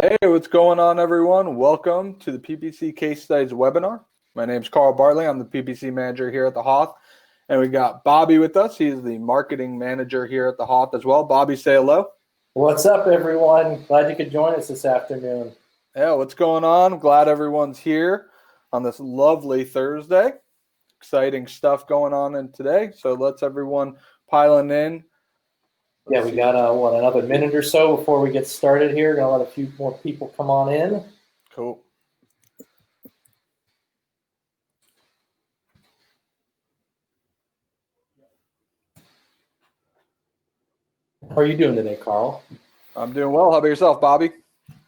Hey, what's going on, everyone? Welcome to the PPC Case Studies webinar. My name is Carl Bartley. I'm the PPC manager here at the HOTH. And we got Bobby with us. He's the marketing manager here at the HOTH as well. Bobby, say hello. What's up, everyone? Glad you could join us this afternoon. Yeah, what's going on? Glad everyone's here on this lovely Thursday. Exciting stuff going on in today. So let's everyone piling in. We got another minute or so before we get started here. Gonna let a few more people come on in. Cool. How are you doing today, Carl? I'm doing well. How about yourself, Bobby?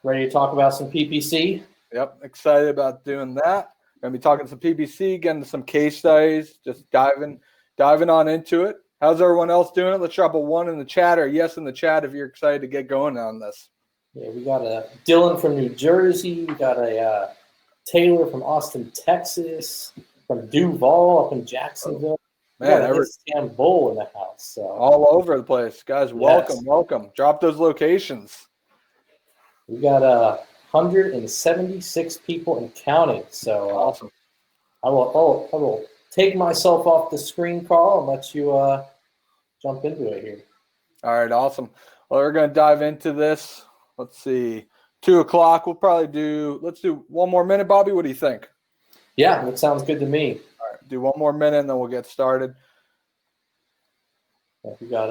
Ready to talk about some PPC? Yep, excited about doing that. Going to be talking some PPC, getting to some case studies, just diving on into it. How's everyone else doing it? Let's drop a 1 in the chat or yes in the chat if you're excited to get going on this. Yeah, we got a Dylan from New Jersey. We got a Taylor from Austin, Texas. From Duval up in Jacksonville. Man, Istanbul in the house. So. All over the place. Guys, welcome, welcome. Drop those locations. We got 176 people and counting. So awesome. I will take myself off the screen, Carl, and let you jump into it here. All right, awesome. Well, we're going to dive into this. Let's see, 2 o'clock. We'll probably let's do 1 more minute, Bobby. What do you think? Yeah, that sounds good to me. All right, do 1 more minute, and then we'll get started. We got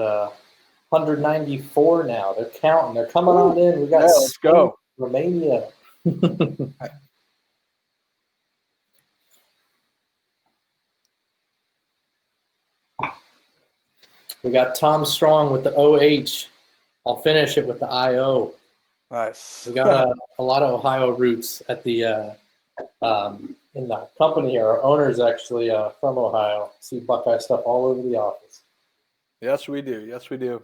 194 now. They're counting. They're coming on in. We got let's go. Romania. We got Tom Strong with the OH. I'll finish it with the IO. Nice. We got a lot of Ohio roots at the in the company here. Our owner is actually from Ohio. See Buckeye stuff all over the office. Yes, we do. Yes, we do.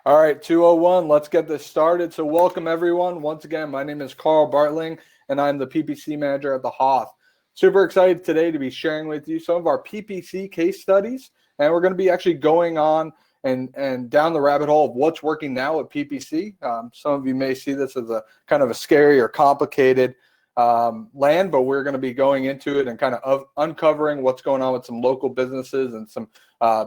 All right, 2:01. Let's get this started. So welcome, everyone. Once again, my name is Carl Bartling, and I'm the PPC manager at the HOTH. Super excited today to be sharing with you some of our PPC case studies, and we're going to be actually going on and down the rabbit hole of what's working now at PPC. Some of you may see this as a kind of a scary or complicated land, but we're going to be going into it and kind of uncovering what's going on with some local businesses and some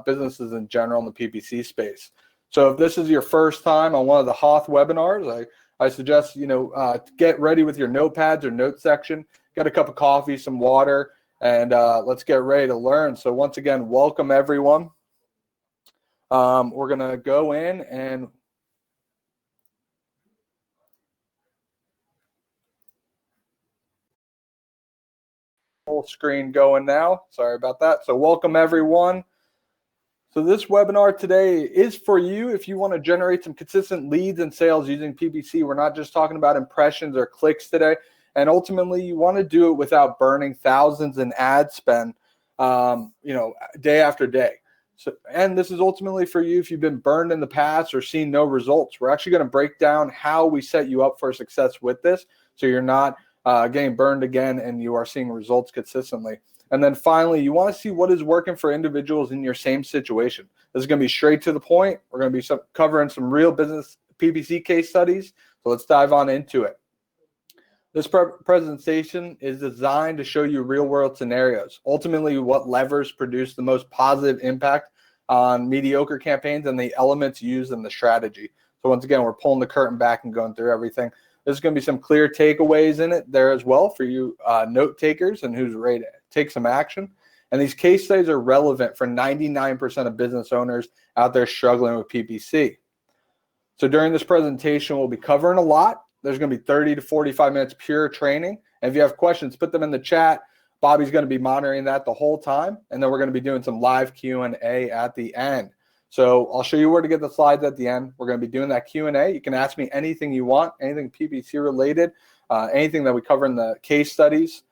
businesses in general in the PPC space. So if this is your first time on one of the HOTH webinars, I suggest, get ready with your notepads or note section, get a cup of coffee, some water, and let's get ready to learn. So once again, welcome everyone. We're going to go in and full screen going now. Sorry about that. So welcome everyone. So this webinar today is for you if you want to generate some consistent leads and sales using PPC. We're not just talking about impressions or clicks today. And ultimately, you want to do it without burning thousands in ad spend, day after day. So, and this is ultimately for you if you've been burned in the past or seen no results. We're actually going to break down how we set you up for success with this, so you're not getting burned again and you are seeing results consistently. And then finally, you want to see what is working for individuals in your same situation. This is going to be straight to the point. We're going to be covering some real business PPC case studies. So let's dive on into it. This presentation is designed to show you real-world scenarios, ultimately what levers produce the most positive impact on mediocre campaigns and the elements used in the strategy. So once again, we're pulling the curtain back and going through everything. There's going to be some clear takeaways in it there as well for you note takers and who's ready to take some action. And these case studies are relevant for 99% of business owners out there struggling with PPC. So during this presentation, we'll be covering a lot. There's going to be 30 to 45 minutes pure training. And if you have questions, put them in the chat. Bobby's going to be monitoring that the whole time. And then we're going to be doing some live Q&A at the end. So I'll show you where to get the slides at the end. We're going to be doing that Q&A. You can ask me anything you want, anything PPC related, anything that we cover in the case studies,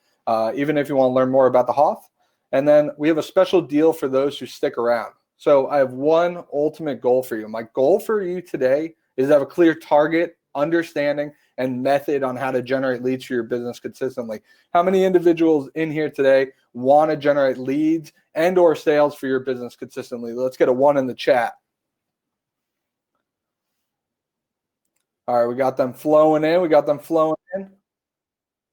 even if you want to learn more about the HOTH. And then we have a special deal for those who stick around. So I have one ultimate goal for you. My goal for you today is to have a clear target, understanding, and method on how to generate leads for your business consistently. How many individuals in here today want to generate leads and or sales for your business consistently? Let's get a 1 in the chat. All right, we got them flowing in. We got them flowing in.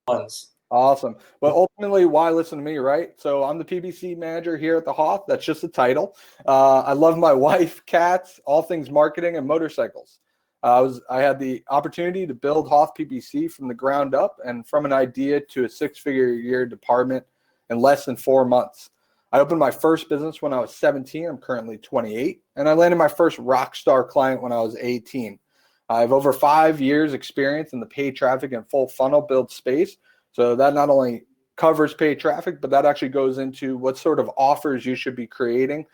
Ones. Awesome. But ultimately, why listen to me, right? So I'm the PPC manager here at the HOTH. That's just the title. I love my wife, cats, all things marketing, and motorcycles. I had the opportunity to build HOTH PPC from the ground up and from an idea to a six-figure a year department in less than 4 months. I opened my first business when I was 17. I'm currently 28. And I landed my first rock star client when I was 18. I have over 5 years experience in the paid traffic and full funnel build space. So that not only covers paid traffic, but that actually goes into what sort of offers you should be creating,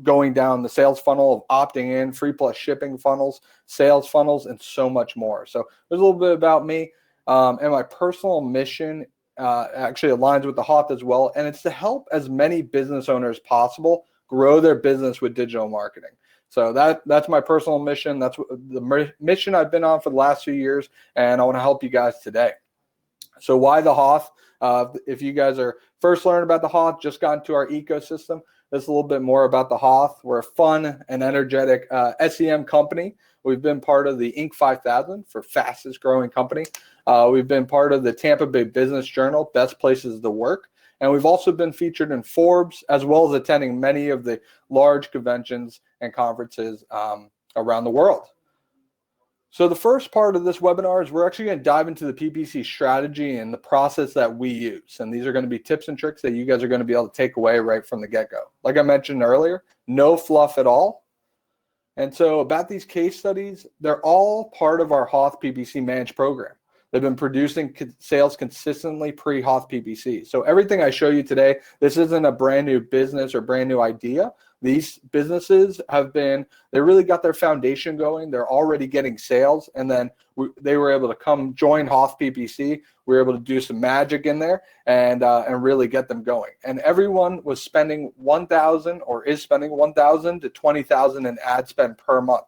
going down the sales funnel of opting in, free plus shipping funnels, sales funnels, and so much more. So there's a little bit about me, and my personal mission actually aligns with the HOTH as well, and it's to help as many business owners possible grow their business with digital marketing. So that's my personal mission. That's the mission I've been on for the last few years, and I want to help you guys today. So why the HOTH? If you guys are first learning about the HOTH, just got into our ecosystem, this is a little bit more about the HOTH. We're a fun and energetic SEM company. We've been part of the Inc. 5000 for fastest growing company. We've been part of the Tampa Bay Business Journal, best places to work. And we've also been featured in Forbes, as well as attending many of the large conventions and conferences around the world. So the first part of this webinar is we're actually going to dive into the PPC strategy and the process that we use. And these are going to be tips and tricks that you guys are going to be able to take away right from the get-go. Like I mentioned earlier, no fluff at all. And so about these case studies, they're all part of our HOTH PPC Managed program. They've been producing sales consistently pre-HOTH PPC. So everything I show you today, this isn't a brand new business or brand new idea. These businesses they really got their foundation going. They're already getting sales. And then they were able to come join HOTH PPC. We were able to do some magic in there and really get them going. And everyone was spending $1,000 or is spending $1,000 to $20,000 in ad spend per month.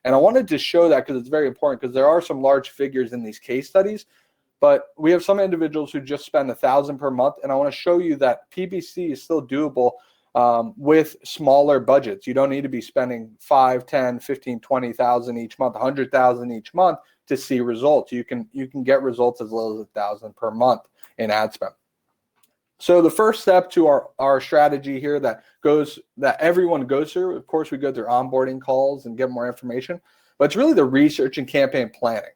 And I wanted to show that because it's very important, because there are some large figures in these case studies, but we have some individuals who just spend $1,000 per month. And I want to show you that PPC is still doable with smaller budgets. You don't need to be spending 5, 10, 15, 20,000 each month, 100,000 each month to see results. You can get results as little as $1,000 per month in ad spend. So the first step to our strategy here that everyone goes through, of course, we go through onboarding calls and get more information, but it's really the research and campaign planning.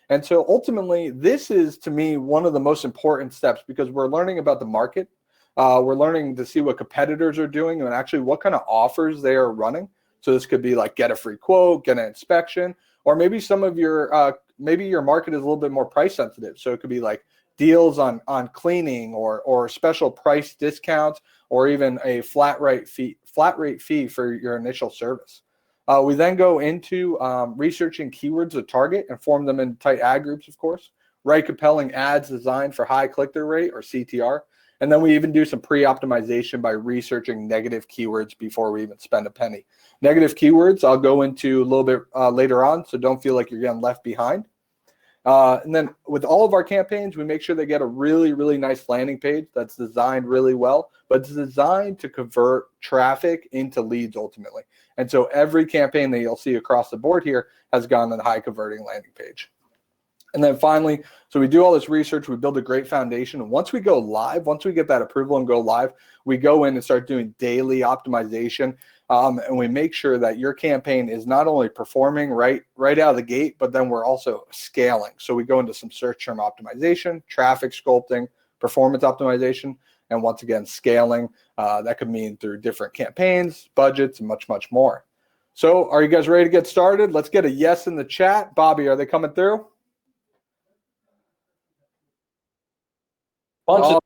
And so ultimately, this is, to me, one of the most important steps, because we're learning about the market. We're learning to see what competitors are doing and actually what kind of offers they are running. So this could be like get a free quote, get an inspection, or maybe some of maybe your market is a little bit more price sensitive. So it could be like deals on cleaning or special price discounts, or even a flat rate fee for your initial service. We then go into researching keywords to target and form them in tight ad groups, of course. Write compelling ads designed for high click-through rate, or CTR. And then we even do some pre-optimization by researching negative keywords before we even spend a penny. Negative keywords I'll go into a little bit later on, so don't feel like you're getting left behind. And then with all of our campaigns, we make sure they get a really, really nice landing page that's designed really well, but it's designed to convert traffic into leads ultimately. And so every campaign that you'll see across the board here has gone on a high converting landing page. And then finally, so we do all this research, we build a great foundation. And once we go live, once we get that approval and go live, we go in and start doing daily optimization. And we make sure that your campaign is not only performing right out of the gate, but then we're also scaling. So we go into some search term optimization, traffic sculpting, performance optimization, and once again, scaling. That could mean through different campaigns, budgets, and much, much more. So are you guys ready to get started? Let's get a yes in the chat. Bobby, are they coming through? Oh,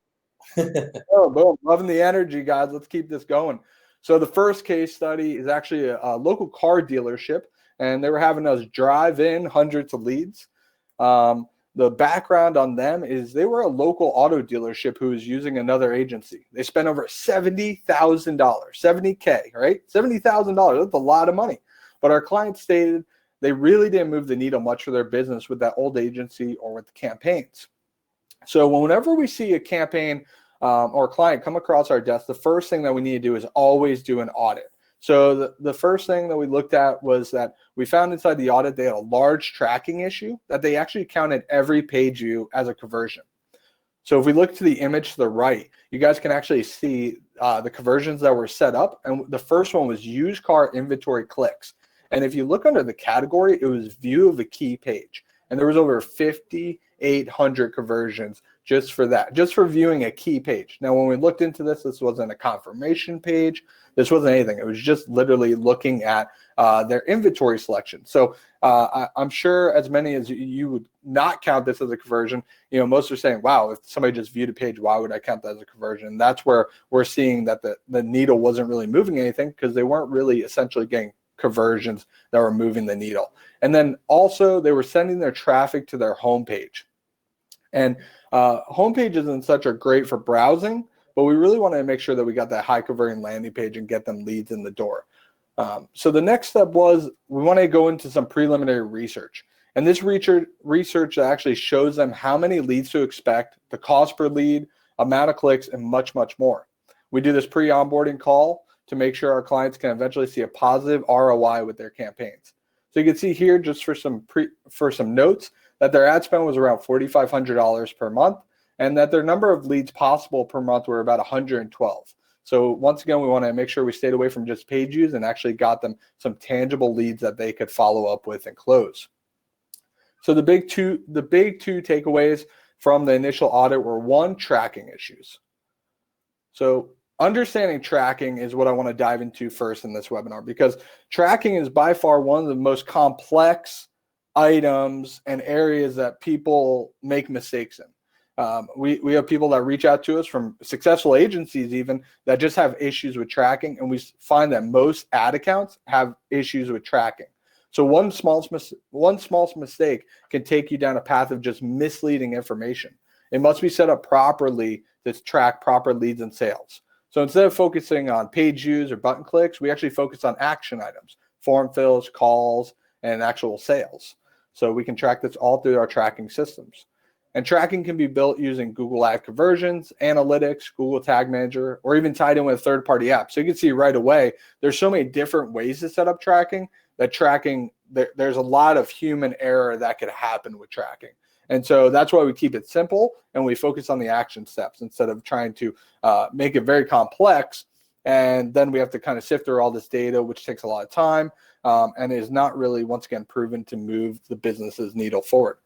boom. Loving the energy, guys. Let's keep this going. So the first case study is actually a local car dealership, and they were having us drive in hundreds of leads. The background on them is they were a local auto dealership who was using another agency. They spent over $70,000, $70K, right? $70,000. That's a lot of money. But our client stated they really didn't move the needle much for their business with that old agency or with the campaigns. So whenever we see a campaign or a client come across our desk, the first thing that we need to do is always do an audit. So the first thing that we looked at was that we found inside the audit they had a large tracking issue, that they actually counted every page view as a conversion. So if we look to the image to the right, you guys can actually see the conversions that were set up. And the first one was used car inventory clicks. And if you look under the category, it was view of a key page. And there was over 5,800 conversions just for that, just for viewing a key page. Now, when we looked into this, this wasn't a confirmation page. This wasn't anything. It was just literally looking at their inventory selection. So I'm sure as many as you would not count this as a conversion. You know, most are saying, wow, if somebody just viewed a page, why would I count that as a conversion? And that's where we're seeing that the needle wasn't really moving anything, because they weren't really essentially getting conversions that were moving the needle. And then also they were sending their traffic to their homepage. And homepages and such are great for browsing, but we really want to make sure that we got that high converting landing page and get them leads in the door. So the next step was we want to go into some preliminary research. And this research actually shows them how many leads to expect, the cost per lead, amount of clicks, and much, much more. We do this pre-onboarding call to make sure our clients can eventually see a positive ROI with their campaigns. So you can see here, just for some notes, that their ad spend was around $4,500 per month, and that their number of leads possible per month were about 112. So once again, we want to make sure we stayed away from just page views and actually got them some tangible leads that they could follow up with and close. So the big two takeaways from the initial audit were: one, tracking issues. So understanding tracking is what I want to dive into first in this webinar, because tracking is by far one of the most complex items and areas that people make mistakes in. We have people that reach out to us from successful agencies even that just have issues with tracking, and we find that most ad accounts have issues with tracking. So one small mistake can take you down a path of just misleading information. It must be set up properly to track proper leads and sales. So instead of focusing on page views or button clicks, we actually focus on action items, form fills, calls, and actual sales. So we can track this all through our tracking systems. And tracking can be built using Google Ad Conversions, Analytics, Google Tag Manager, or even tied in with a third-party app. So you can see right away, there's so many different ways to set up tracking that there's a lot of human error that could happen with tracking. And so that's why we keep it simple and we focus on the action steps instead of trying to make it very complex. And then we have to kind of sift through all this data, which takes a lot of time and is not really, once again, proven to move the business's needle forward.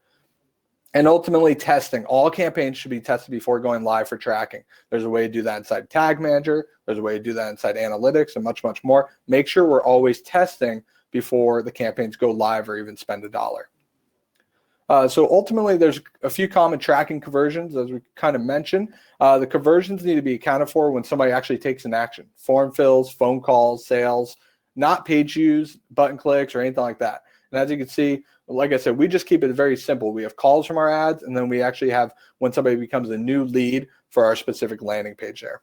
And ultimately, testing. All campaigns should be tested before going live for tracking. There's a way to do that inside Tag Manager. There's a way to do that inside Analytics and much, much more. Make sure we're always testing before the campaigns go live or even spend $1. So ultimately, there's a few common tracking conversions, as we kind of mentioned. The conversions need to be accounted for when somebody actually takes an action. Form fills, phone calls, sales, not page views, button clicks, or anything like that. And as you can see, like I said, we just keep it very simple. We have calls from our ads, and then we actually have when somebody becomes a new lead for our specific landing page there.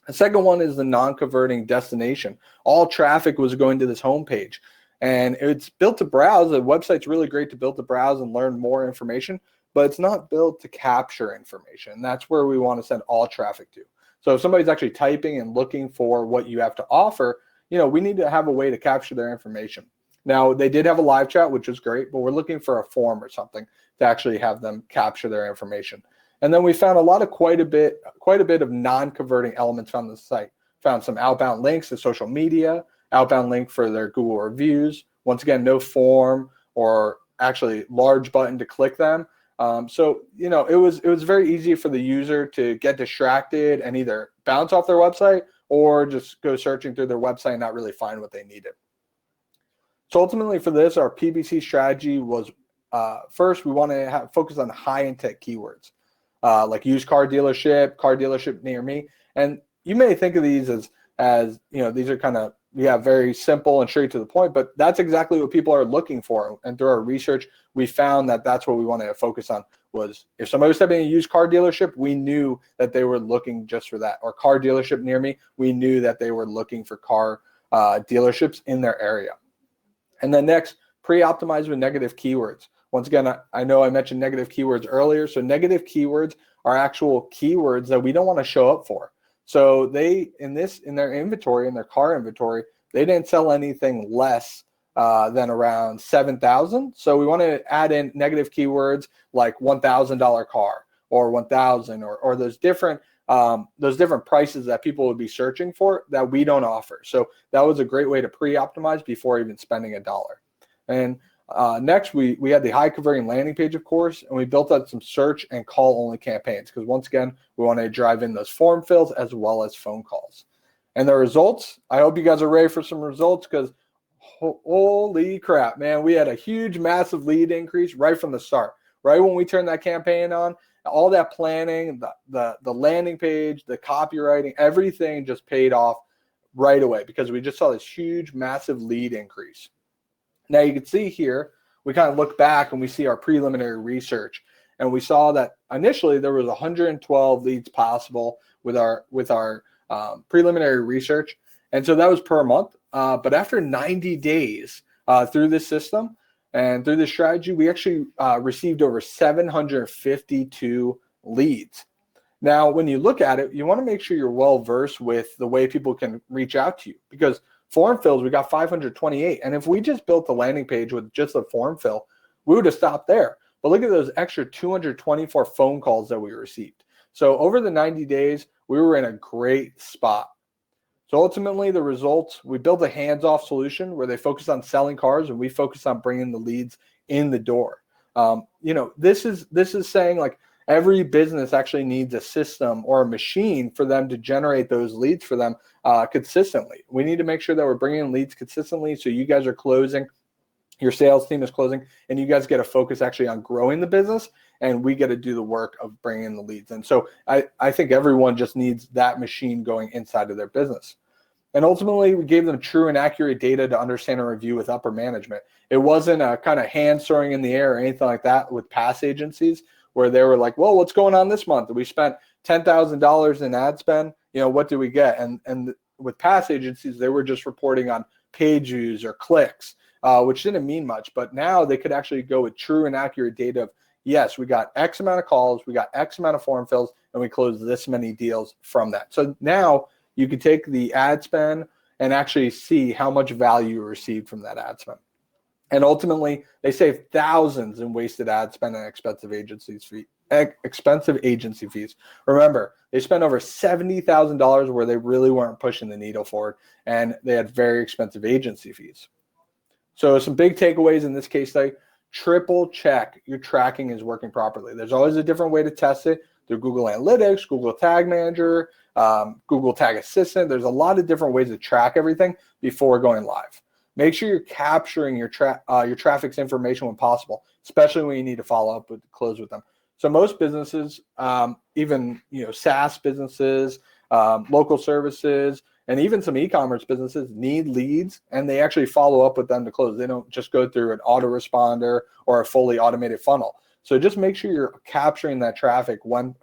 The second one is the non-converting destination. All traffic was going to this homepage, and it's built to browse. The website's really great to build to browse and learn more information, but it's not built to capture information. And that's where we want to send all traffic to. So if somebody's actually typing and looking for what you have to offer, we need to have a way to capture their information. Now, they did have a live chat, which is great, but we're looking for a form or something to actually have them capture their information. And then we found quite a bit of non-converting elements on the site. Found some outbound links to social media, outbound link for their Google reviews. Once again, no form or actually large button to click them. So it was very easy for the user to get distracted and either bounce off their website or just go searching through their website and not really find what they needed. So ultimately for this, our PPC strategy was first, we want to focus on high intent keywords like used car dealership near me. And you may think of these as these are kind of, very simple and straight to the point, but that's exactly what people are looking for. And through our research, we found that that's what we wanted to focus on. Was if somebody was typing a used car dealership, we knew that they were looking just for that. Or car dealership near me, we knew that they were looking for car dealerships in their area. And then next, pre-optimize with negative keywords. Once again, I know I mentioned negative keywords earlier. So negative keywords are actual keywords that we don't want to show up for. So they, in their inventory, in their car inventory, they didn't sell anything less than around 7,000. So we want to add in negative keywords like $1,000 car or 1,000 or those different prices that people would be searching for that we don't offer. So that was a great way to pre-optimize before even spending $1. And next, we had the high converting landing page, of course, and we built out some search and call only campaigns because once again, we want to drive in those form fills as well as phone calls. And the results, I hope you guys are ready for some results because holy crap, man, we had a huge, massive lead increase right from the start. Right when we turned that campaign on, all that planning, the landing page, the copywriting, everything just paid off right away because we just saw this huge, massive lead increase. Now you can see here, we kind of look back and we see our preliminary research, and we saw that initially there was 112 leads possible with our preliminary research, and so that was per month. But after 90 days through this system and through this strategy, we actually received over 752 leads. Now, when you look at it, you want to make sure you're well versed with the way people can reach out to you because form fills, we got 528. And if we just built the landing page with just a form fill, we would have stopped there. But look at those extra 224 phone calls that we received. So over the 90 days, we were in a great spot. So ultimately, the results, we built a hands-off solution where they focus on selling cars and we focus on bringing the leads in the door. This is saying like every business actually needs a system or a machine for them to generate those leads for them consistently. We need to make sure that we're bringing in leads consistently so you guys are closing, your sales team is closing, and you guys get to focus actually on growing the business, and we get to do the work of bringing in the leads. And so I think everyone just needs that machine going inside of their business. And ultimately, we gave them true and accurate data to understand and review with upper management. It wasn't a kind of hand throwing in the air or anything like that with past agencies where they were like, well, what's going on this month? We spent $10,000 in ad spend. What do we get? And with past agencies, they were just reporting on page views or clicks, which didn't mean much. But now they could actually go with true and accurate data of, yes, we got X amount of calls, we got X amount of form fills, and we closed this many deals from that. So now you can take the ad spend and actually see how much value you received from that ad spend. And ultimately, they save thousands in wasted ad spend and expensive agency fees. Remember, they spent over $70,000 where they really weren't pushing the needle forward, and they had very expensive agency fees. So some big takeaways in this case study: triple check your tracking is working properly. There's always a different way to test it through Google Analytics, Google Tag Manager, Google Tag Assistant. There's a lot of different ways to track everything before going live. Make sure you're capturing your traffic's information when possible, especially when you need to follow up with close with them. So most businesses, even SaaS businesses, local services, and even some e-commerce businesses need leads, and they actually follow up with them to close. They don't just go through an autoresponder or a fully automated funnel. So just make sure you're capturing that traffic,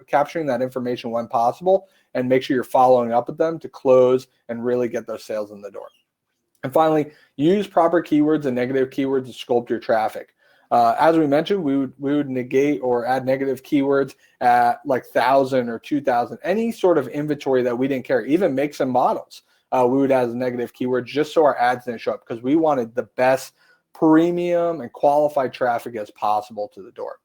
capturing that information when possible, and make sure you're following up with them to close and really get those sales in the door. And finally, use proper keywords and negative keywords to sculpt your traffic. As we mentioned, we would negate or add negative keywords at like 1,000 or 2,000, any sort of inventory that we didn't carry, even makes and models. We would add as negative keywords just so our ads didn't show up because we wanted the best premium and qualified traffic as possible to the door.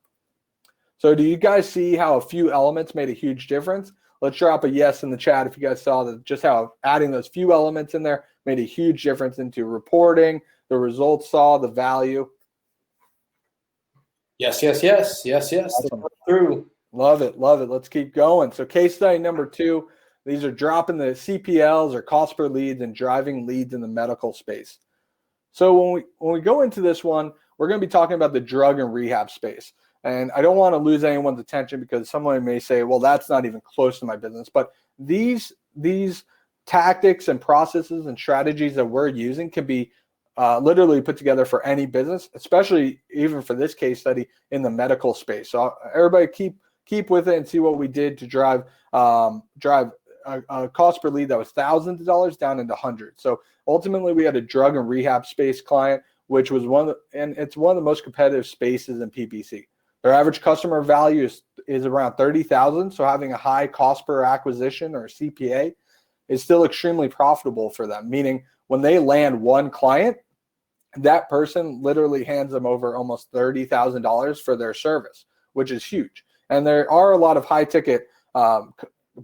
So do you guys see how a few elements made a huge difference? Let's drop a yes in the chat if you guys saw that, just how adding those few elements in there made a huge difference into reporting, the results saw, the value. Yes. Awesome. Through. Love it. Let's keep going. So case study number 2, these are dropping the CPL'S or cost per leads and driving leads in the medical space. So when we go into this one, we're going to be talking about the drug and rehab space. And I don't want to lose anyone's attention because someone may say, well, that's not even close to my business. But these tactics and processes and strategies that we're using can be literally put together for any business, especially even for this case study in the medical space. So everybody keep with it and see what we did to drive a cost per lead that was thousands of dollars down into hundreds. So ultimately, we had a drug and rehab space client, which was it's one of the most competitive spaces in PPC. Their average customer value is around $30,000. So having a high cost per acquisition or CPA is still extremely profitable for them, meaning when they land one client, that person literally hands them over almost $30,000 for their service, which is huge. And there are a lot of high ticket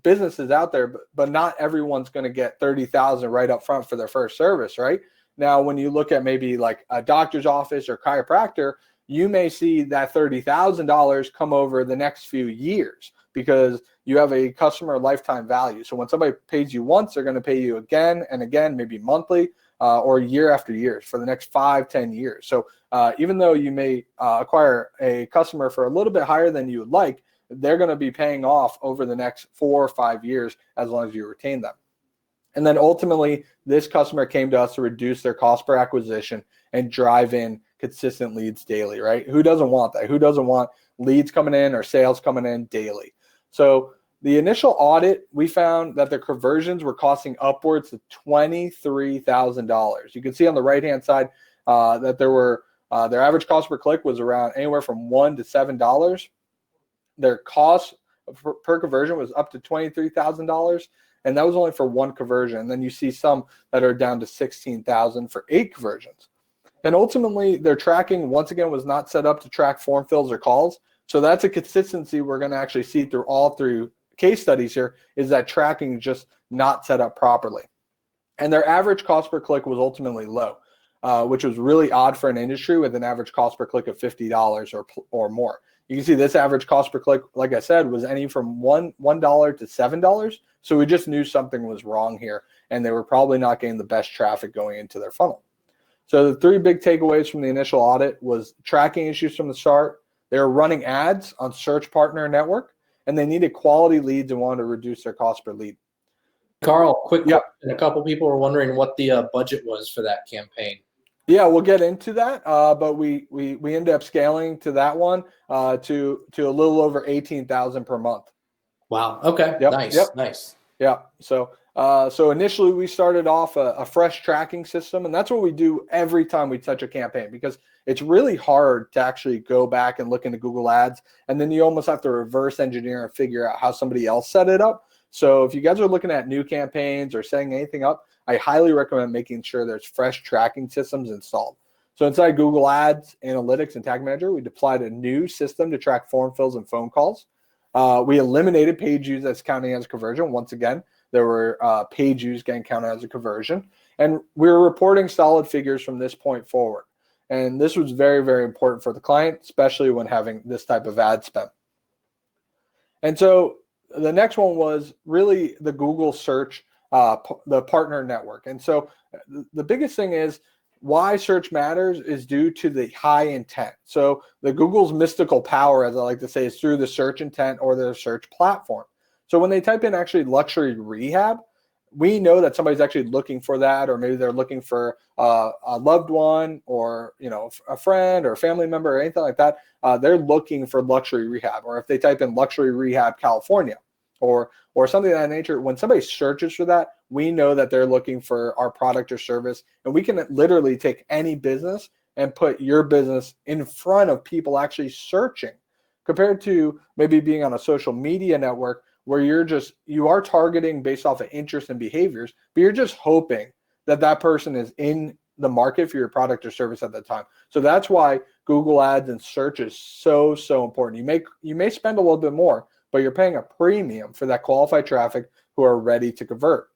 businesses out there, but not everyone's going to get $30,000 right up front for their first service, right? Now, when you look at maybe like a doctor's office or chiropractor, you may see that $30,000 come over the next few years because you have a customer lifetime value. So when somebody pays you once, they're going to pay you again and again, maybe monthly or year after year for the next 5-10 years. So even though you may acquire a customer for a little bit higher than you would like, they're going to be paying off over the next 4 or 5 years as long as you retain them. And then ultimately, this customer came to us to reduce their cost per acquisition and drive in consistent leads daily, right? Who doesn't want that? Who doesn't want leads coming in or sales coming in daily? So the initial audit, we found that their conversions were costing upwards of $23,000. You can see on the right-hand side that their average cost per click was around anywhere from $1 to $7. Their cost per conversion was up to $23,000, and that was only for one conversion. And then you see some that are down to $16,000 for 8 conversions. And ultimately, their tracking, once again, was not set up to track form fills or calls. So that's a consistency we're going to actually see through all through case studies here, is that tracking is just not set up properly. And their average cost per click was ultimately low, which was really odd for an industry with an average cost per click of $50 or more. You can see this average cost per click, like I said, was anywhere from $1 to $7. So we just knew something was wrong here, and they were probably not getting the best traffic going into their funnel. So the 3 big takeaways from the initial audit was tracking issues from the start. They were running ads on Search Partner Network, and they needed quality leads and wanted to reduce their cost per lead. Carl, quick question. A couple people were wondering what the budget was for that campaign. Yeah, we'll get into that, but we ended up scaling to that one to a little over $18,000 per month. Wow. Okay. Yep. Nice. Yep. Nice. Yeah. So initially we started off a fresh tracking system, and that's what we do every time we touch a campaign, because it's really hard to actually go back and look into Google Ads, and then you almost have to reverse engineer and figure out how somebody else set it up. So if you guys are looking at new campaigns or setting anything up, I highly recommend making sure there's fresh tracking systems installed. So inside Google Ads, Analytics, and Tag Manager, we deployed a new system to track form fills and phone calls. We eliminated page views as counting as a conversion. Once again, there were page views getting counted as a conversion. And we were reporting solid figures from this point forward. And this was very, very important for the client, especially when having this type of ad spend. And so the next one was really the Google search, the partner network. And so the biggest thing is why search matters is due to the high intent. So the Google's mystical power, as I like to say, is through the search intent or their search platform. So when they type in actually luxury rehab, we know that somebody's actually looking for that, or maybe they're looking for a loved one, or a friend or a family member or anything like that. They're looking for luxury rehab. Or if they type in luxury rehab California or something of that nature, when somebody searches for that, we know that they're looking for our product or service, and we can literally take any business and put your business in front of people actually searching, compared to maybe being on a social media network where you are targeting based off of interest and behaviors, but you're just hoping that that person is in the market for your product or service at the time. So that's why Google Ads and search is so, so important. You may spend a little bit more, but you're paying a premium for that qualified traffic who are ready to convert.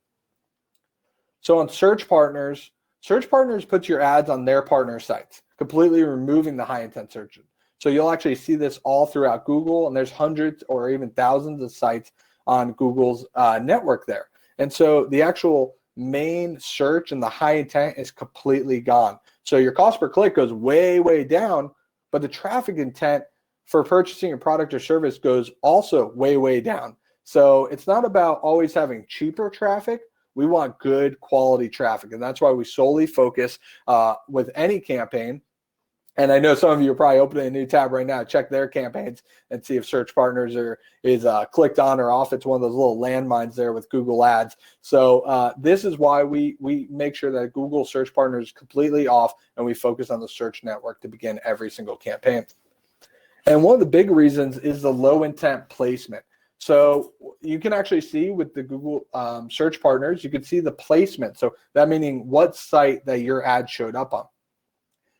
So on Search Partners puts your ads on their partner sites, completely removing the high intent searches. So you'll actually see this all throughout Google, and there's hundreds or even thousands of sites on Google's network there. And so the actual main search and the high intent is completely gone. So your cost per click goes way, way down, but the traffic intent for purchasing a product or service goes also way, way down. So it's not about always having cheaper traffic. We want good quality traffic, and that's why we solely focus with any campaign. And I know some of you are probably opening a new tab right now, check their campaigns and see if Search Partners is clicked on or off. It's one of those little landmines there with Google Ads. So this is why we make sure that Google Search Partners is completely off, and we focus on the search network to begin every single campaign. And one of the big reasons is the low intent placement. So you can actually see with the Google search partners, you can see the placement. So that meaning what site that your ad showed up on.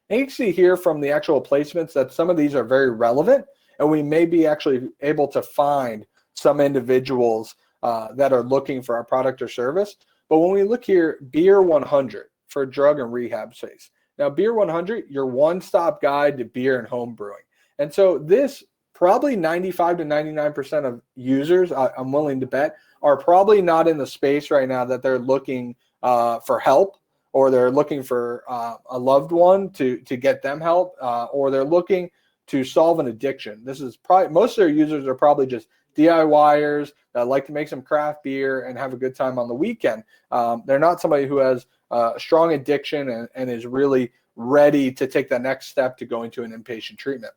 And you can see here from the actual placements that some of these are very relevant, and we may be actually able to find some individuals that are looking for our product or service. But when we look here, Beer 100 for drug and rehab space. Now, Beer 100, your one-stop guide to beer and home brewing. And so this probably 95 to 99% of users, I'm willing to bet, are probably not in the space right now that they're looking for help, or they're looking for a loved one to get them help, or they're looking to solve an addiction. This is probably, most of their users are probably just DIYers that like to make some craft beer and have a good time on the weekend. They're not somebody who has a strong addiction and is really ready to take that next step to go into an inpatient treatment.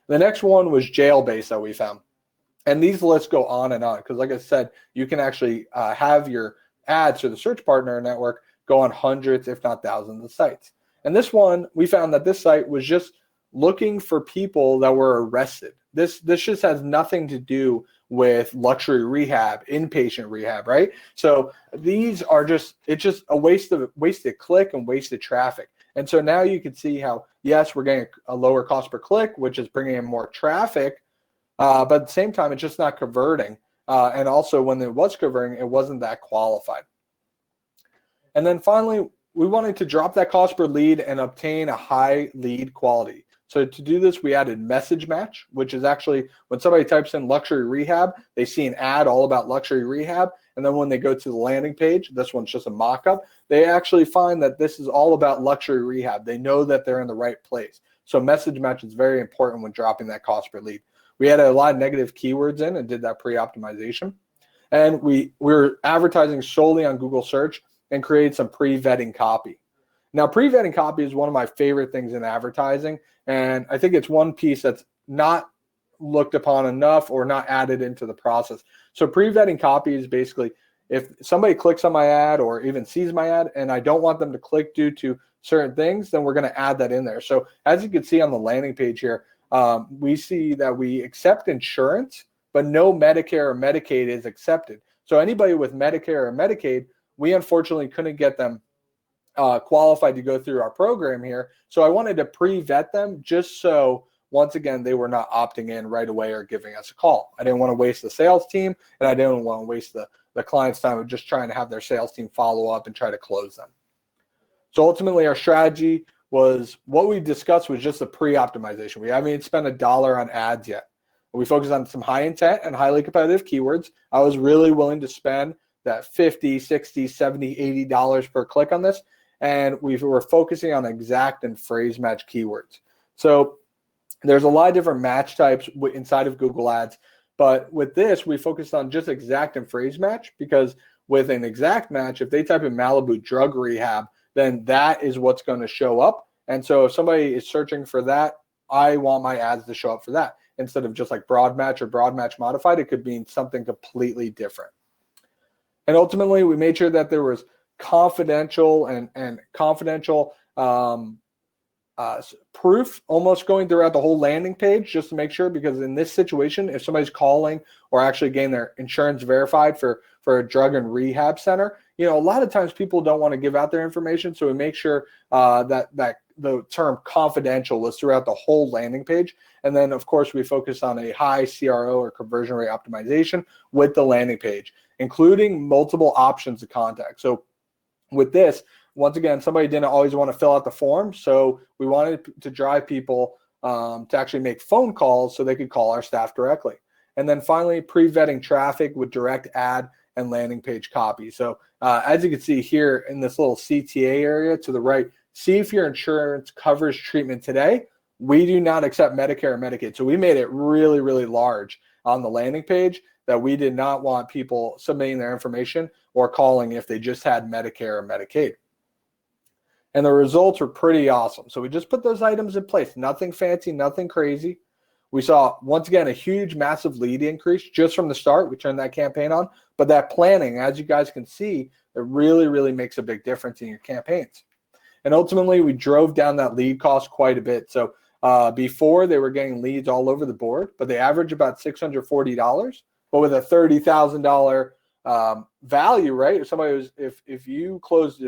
The next one was jail-based that we found. And these lists go on and on because, like I said, you can actually have your ads through the search partner network go on hundreds, if not thousands of sites. And this one, we found that this site was just looking for people that were arrested. This just has nothing to do with luxury rehab, inpatient rehab, right? So these are it's just a wasted click and wasted traffic. And so now you can see how, yes, we're getting a lower cost per click, which is bringing in more traffic, but at the same time, it's just not converting. And also when it was converting, it wasn't that qualified. And then finally, we wanted to drop that cost per lead and obtain a high lead quality. So to do this, we added message match, which is actually when somebody types in luxury rehab, they see an ad all about luxury rehab. And then when they go to the landing page, this one's just a mock-up, they actually find that this is all about luxury rehab. They know that they're in the right place. So message match is very important when dropping that cost per lead. We added a lot of negative keywords in and did that pre-optimization. And we were advertising solely on Google search and created some pre-vetting copy. Now, pre-vetting copy is one of my favorite things in advertising, and I think it's one piece that's not looked upon enough or not added into the process. So pre-vetting copy is basically if somebody clicks on my ad or even sees my ad and I don't want them to click due to certain things, then we're going to add that in there. So as you can see on the landing page here, we see that we accept insurance, but no Medicare or Medicaid is accepted. So anybody with Medicare or Medicaid, we unfortunately couldn't get them qualified to go through our program here. So I wanted to pre-vet them just so, once again, they were not opting in right away or giving us a call. I didn't want to waste the sales team, and I didn't want to waste the client's time of just trying to have their sales team follow up and try to close them. So ultimately, our strategy was what we discussed was just the pre-optimization. We haven't even spent $1 on ads yet. We focused on some high intent and highly competitive keywords. I was really willing to spend that $50, $60, $70, $80 per click on this. And we were focusing on exact and phrase match keywords. So there's a lot of different match types inside of Google Ads. But with this, we focused on just exact and phrase match because with an exact match, if they type in Malibu drug rehab, then that is what's going to show up. And so if somebody is searching for that, I want my ads to show up for that. Instead of just like broad match or broad match modified, it could mean something completely different. And ultimately, we made sure that there was confidential and confidential proof almost going throughout the whole landing page just to make sure, because in this situation, if somebody's calling or actually getting their insurance verified for a drug and rehab center, a lot of times people don't want to give out their information. So we make sure that the term confidential was throughout the whole landing page. And then, of course, we focus on a high CRO or conversion rate optimization with the landing page, including multiple options to contact. So with this, once again, somebody didn't always want to fill out the form, so we wanted to drive people to actually make phone calls so they could call our staff directly. And then finally, pre-vetting traffic with direct ad and landing page copy. So as you can see here in this little CTA area to the right, see if your insurance covers treatment today. We do not accept Medicare or Medicaid. So we made it really, really large on the landing page that we did not want people submitting their information or calling if they just had Medicare or Medicaid. And the results were pretty awesome. So we just put those items in place. Nothing fancy, nothing crazy. We saw, once again, a huge, massive lead increase just from the start. We turned that campaign on. But that planning, as you guys can see, it really, really makes a big difference in your campaigns. And ultimately, we drove down that lead cost quite a bit. So before, they were getting leads all over the board, but they average about $640. but with a $30,000 value, right? If somebody was, if you close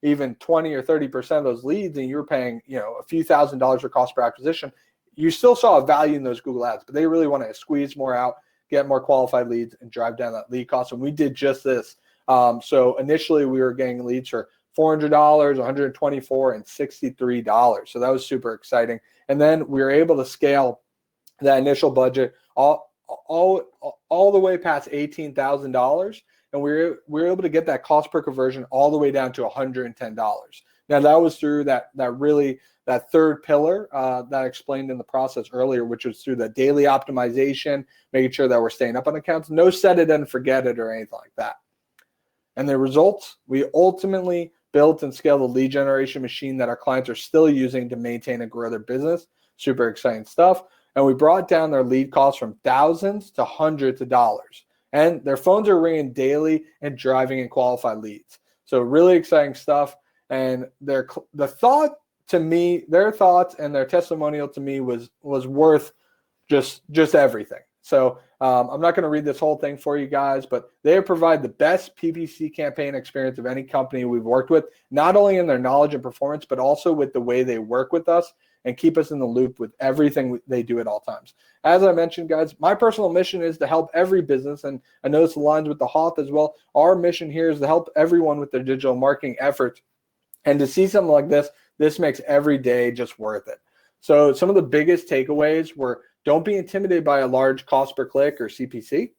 even 20 or 30% of those leads and you're paying, a few $1,000s for cost per acquisition, you still saw a value in those Google ads, but they really want to squeeze more out, get more qualified leads, and drive down that lead cost. And we did just this. So initially we were getting leads for $400, $124, and $63. So that was super exciting. And then we were able to scale that initial budget all the way past $18,000. And we were able to get that cost per conversion all the way down to $110. Now that was through that third pillar that I explained in the process earlier, which was through the daily optimization, making sure that we're staying up on accounts, no set it and forget it or anything like that. And the results, we ultimately built and scaled a lead generation machine that our clients are still using to maintain and grow their business. Super exciting stuff. And we brought down their lead costs from thousands to hundreds of dollars. And their phones are ringing daily and driving in qualified leads. So really exciting stuff. And their thoughts and their testimonial to me was worth just everything. So I'm not going to read this whole thing for you guys, but they provide the best PPC campaign experience of any company we've worked with, not only in their knowledge and performance, but also with the way they work with us and keep us in the loop with everything they do at all times. As I mentioned, guys, my personal mission is to help every business, and I know this aligns with the HOTH as well. Our mission here is to help everyone with their digital marketing efforts. And to see something like this makes every day just worth it. So some of the biggest takeaways were, don't be intimidated by a large cost per click or CPC.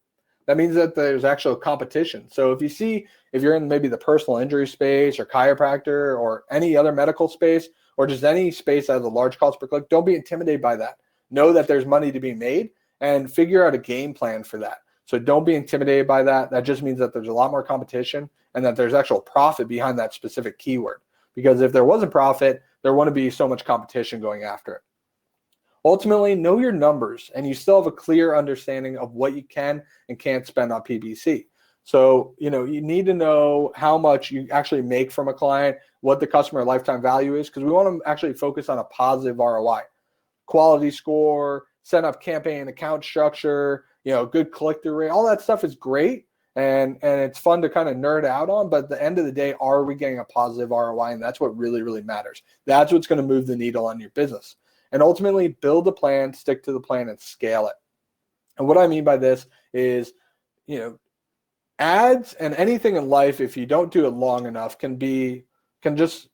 That means that there's actual competition. So if you're in maybe the personal injury space or chiropractor or any other medical space, or just any space that has a large cost per click, don't be intimidated by that. Know that there's money to be made and figure out a game plan for that. So don't be intimidated by that. That just means that there's a lot more competition and that there's actual profit behind that specific keyword. Because if there wasn't profit, there wouldn't be so much competition going after it. Ultimately, know your numbers and you still have a clear understanding of what you can and can't spend on PPC. So, you need to know how much you actually make from a client, what the customer lifetime value is, because we want to actually focus on a positive ROI, quality score, set up campaign account structure, good click-through rate. All that stuff is great. And it's fun to kind of nerd out on, but at the end of the day, are we getting a positive ROI? And that's what really, really matters. That's what's going to move the needle on your business. And ultimately, build a plan, stick to the plan, and scale it. And what I mean by this is, ads and anything in life, if you don't do it long enough, can just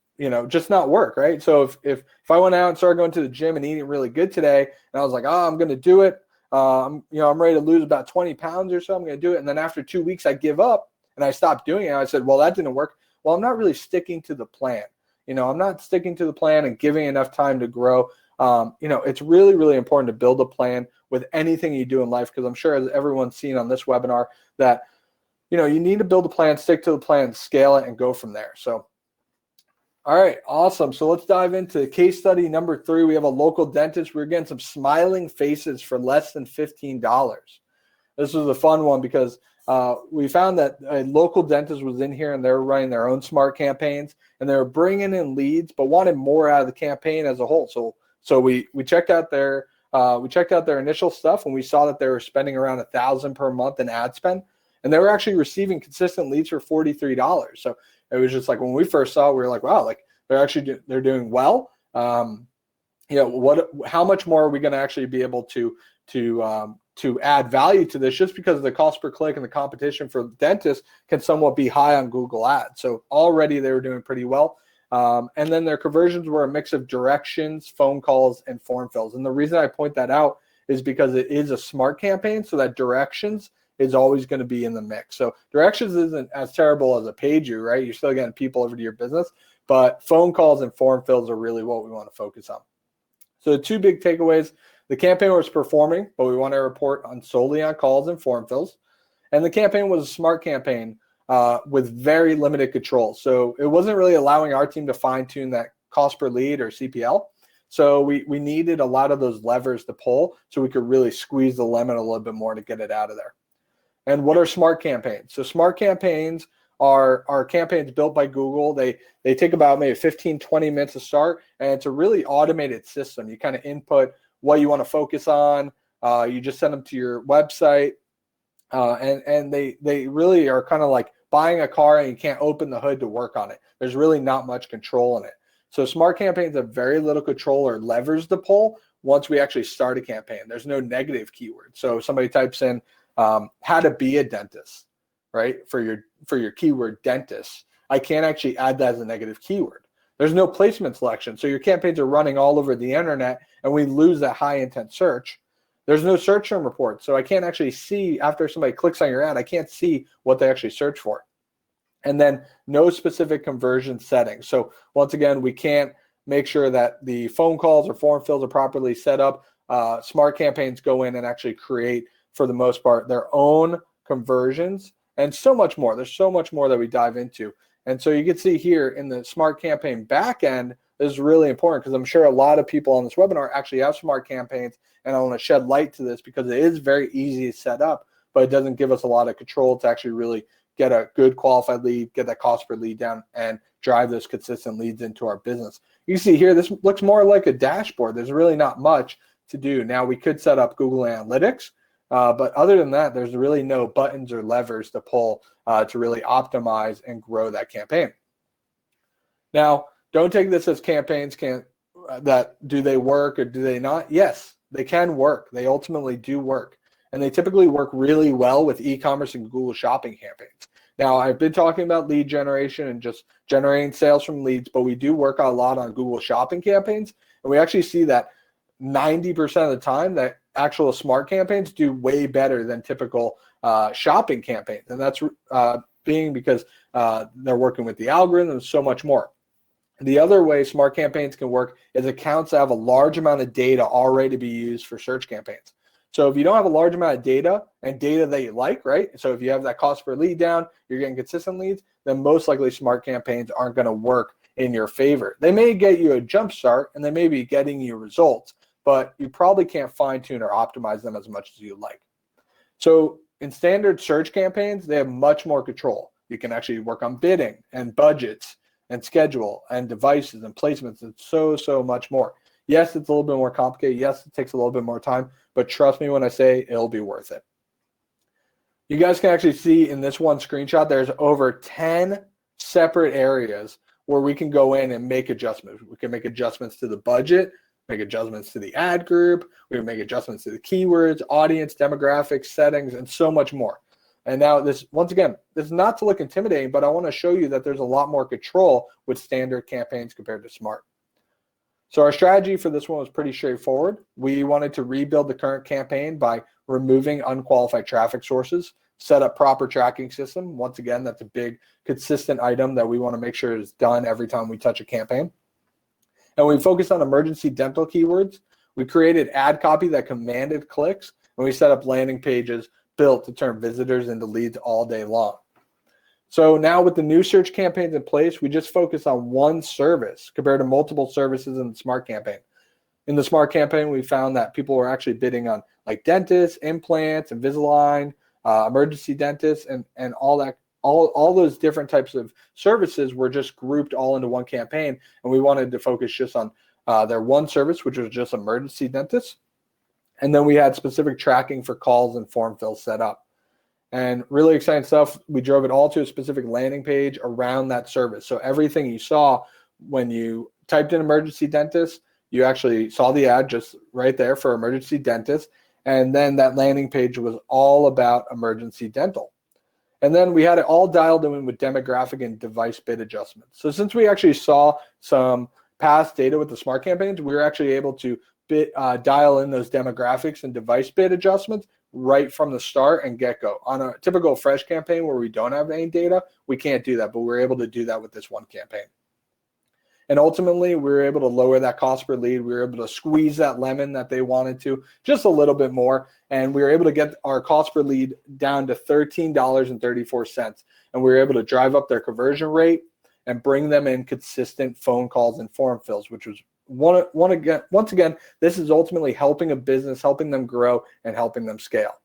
not work, right? So if I went out and started going to the gym and eating really good today, and I was like, I'm going to do it. I'm ready to lose about 20 pounds or so. I'm going to do it. And then after 2 weeks, I give up and I stopped doing it. I said, well, that didn't work. Well, I'm not really sticking to the plan. I'm not sticking to the plan and giving enough time to grow. It's really, really important to build a plan with anything you do in life, because I'm sure as everyone's seen on this webinar that, you need to build a plan, stick to the plan, scale it, and go from there. So, all right, awesome. So let's dive into case study number 3. We have a local dentist. We're getting some smiling faces for less than $15. This was a fun one because we found that a local dentist was in here and they were running their own smart campaigns and they were bringing in leads, but wanted more out of the campaign as a whole. So we checked out their initial stuff, and we saw that they were spending around $1,000 per month in ad spend. And they were actually receiving consistent leads for $43. So it was just like when we first saw it, we were like, wow, like they're doing well. How much more are we going to actually be able to add value to this, just because the cost per click and the competition for dentists can somewhat be high on Google Ads. So already they were doing pretty well. And then their conversions were a mix of directions, phone calls, and form fills. And the reason I point that out is because it is a smart campaign, so that directions is always going to be in the mix. So directions isn't as terrible as a page view, right? You're still getting people over to your business, but phone calls and form fills are really what we want to focus on. So the 2 big takeaways: the campaign was performing, but we want to report solely on calls and form fills. And the campaign was a smart campaign with very limited control. So it wasn't really allowing our team to fine tune that cost per lead or CPL. So we needed a lot of those levers to pull so we could really squeeze the lemon a little bit more to get it out of there. And what are smart campaigns? So smart campaigns are campaigns built by Google. They take about maybe 15, 20 minutes to start, and it's a really automated system. You kind of input what you want to focus on, You just send them to your website, and they really are kind of like buying a car and you can't open the hood to work on it. There's really not much control in it. So smart campaigns have very little control or levers to pull once we actually start a campaign. There's no negative keyword. So if somebody types in how to be a dentist, right, for your keyword dentist, I can't actually add that as a negative keyword. There's no placement selection. So your campaigns are running all over the internet and we lose that high intent search. There's no search term report. So I can't actually see after somebody clicks on your ad, I can't see what they actually search for. And then no specific conversion settings. So once again, we can't make sure that the phone calls or form fills are properly set up. Smart campaigns go in and actually create, for the most part, their own conversions and so much more. There's so much more that we dive into. And so you can see here in the smart campaign backend, this is really important because I'm sure a lot of people on this webinar actually have smart campaigns, and I want to shed light to this because it is very easy to set up, but it doesn't give us a lot of control to actually really get a good qualified lead, get that cost per lead down, and drive those consistent leads into our business. You see here, this looks more like a dashboard. There's really not much to do. Now, we could set up Google Analytics, but other than that, there's really no buttons or levers to pull to really optimize and grow that campaign. Now, don't take this as campaigns that do they work or do they not? Yes, they can work. They ultimately do work. And they typically work really well with e-commerce and Google Shopping campaigns. Now, I've been talking about lead generation and just generating sales from leads, but we do work a lot on Google Shopping campaigns. And we actually see that 90% of the time that actual smart campaigns do way better than typical shopping campaigns. And that's being because they're working with the algorithm and so much more. The other way smart campaigns can work is accounts that have a large amount of data already to be used for search campaigns. So if you don't have a large amount of data and data that you like, right? So if you have that cost per lead down, you're getting consistent leads, then most likely smart campaigns aren't going to work in your favor. They may get you a jump start and they may be getting you results, but you probably can't fine tune or optimize them as much as you like. So in standard search campaigns, they have much more control. You can actually work on bidding and budgets and schedule and devices and placements and so much more. Yes, it's a little bit more complicated. Yes, it takes a little bit more time, but trust me when I say it'll be worth it. You guys can actually see in this one screenshot, there's over 10 separate areas where we can go in and make adjustments. We can make adjustments to the budget, make adjustments to the ad group, we can make adjustments to the keywords, audience, demographics, settings, and so much more. And now this, once again, this is not to look intimidating, but I want to show you that there's a lot more control with standard campaigns compared to smart. So our strategy for this one was pretty straightforward. We wanted to rebuild the current campaign by removing unqualified traffic sources, set up proper tracking system. Once again, that's a big consistent item that we want to make sure is done every time we touch a campaign. And we focused on emergency dental keywords. We created ad copy that commanded clicks, and we set up landing pages built to turn visitors into leads all day long. So now with the new search campaigns in place, we just focus on one service compared to multiple services in the smart campaign. In the smart campaign, we found that people were actually bidding on like dentists, implants, Invisalign, emergency dentists, and all that. All those different types of services were just grouped all into one campaign, and we wanted to focus just on their one service, which was just emergency dentists. And then we had specific tracking for calls and form fills set up. And really exciting stuff. We drove it all to a specific landing page around that service. So everything you saw when you typed in emergency dentist, you actually saw the ad just right there for emergency dentist. And then that landing page was all about emergency dental. And then we had it all dialed in with demographic and device bid adjustments. So since we actually saw some past data with the smart campaigns, we were actually able to dial in those demographics and device bid adjustments right from the start and get-go. On a typical fresh campaign where we don't have any data, we can't do that, but we're able to do that with this one campaign. And ultimately, we were able to lower that cost per lead. We were able to squeeze that lemon that they wanted to just a little bit more, and we were able to get our cost per lead down to $13.34, and we were able to drive up their conversion rate and bring them in consistent phone calls and form fills, which was once again, this is ultimately helping a business, helping them grow, and helping them scale.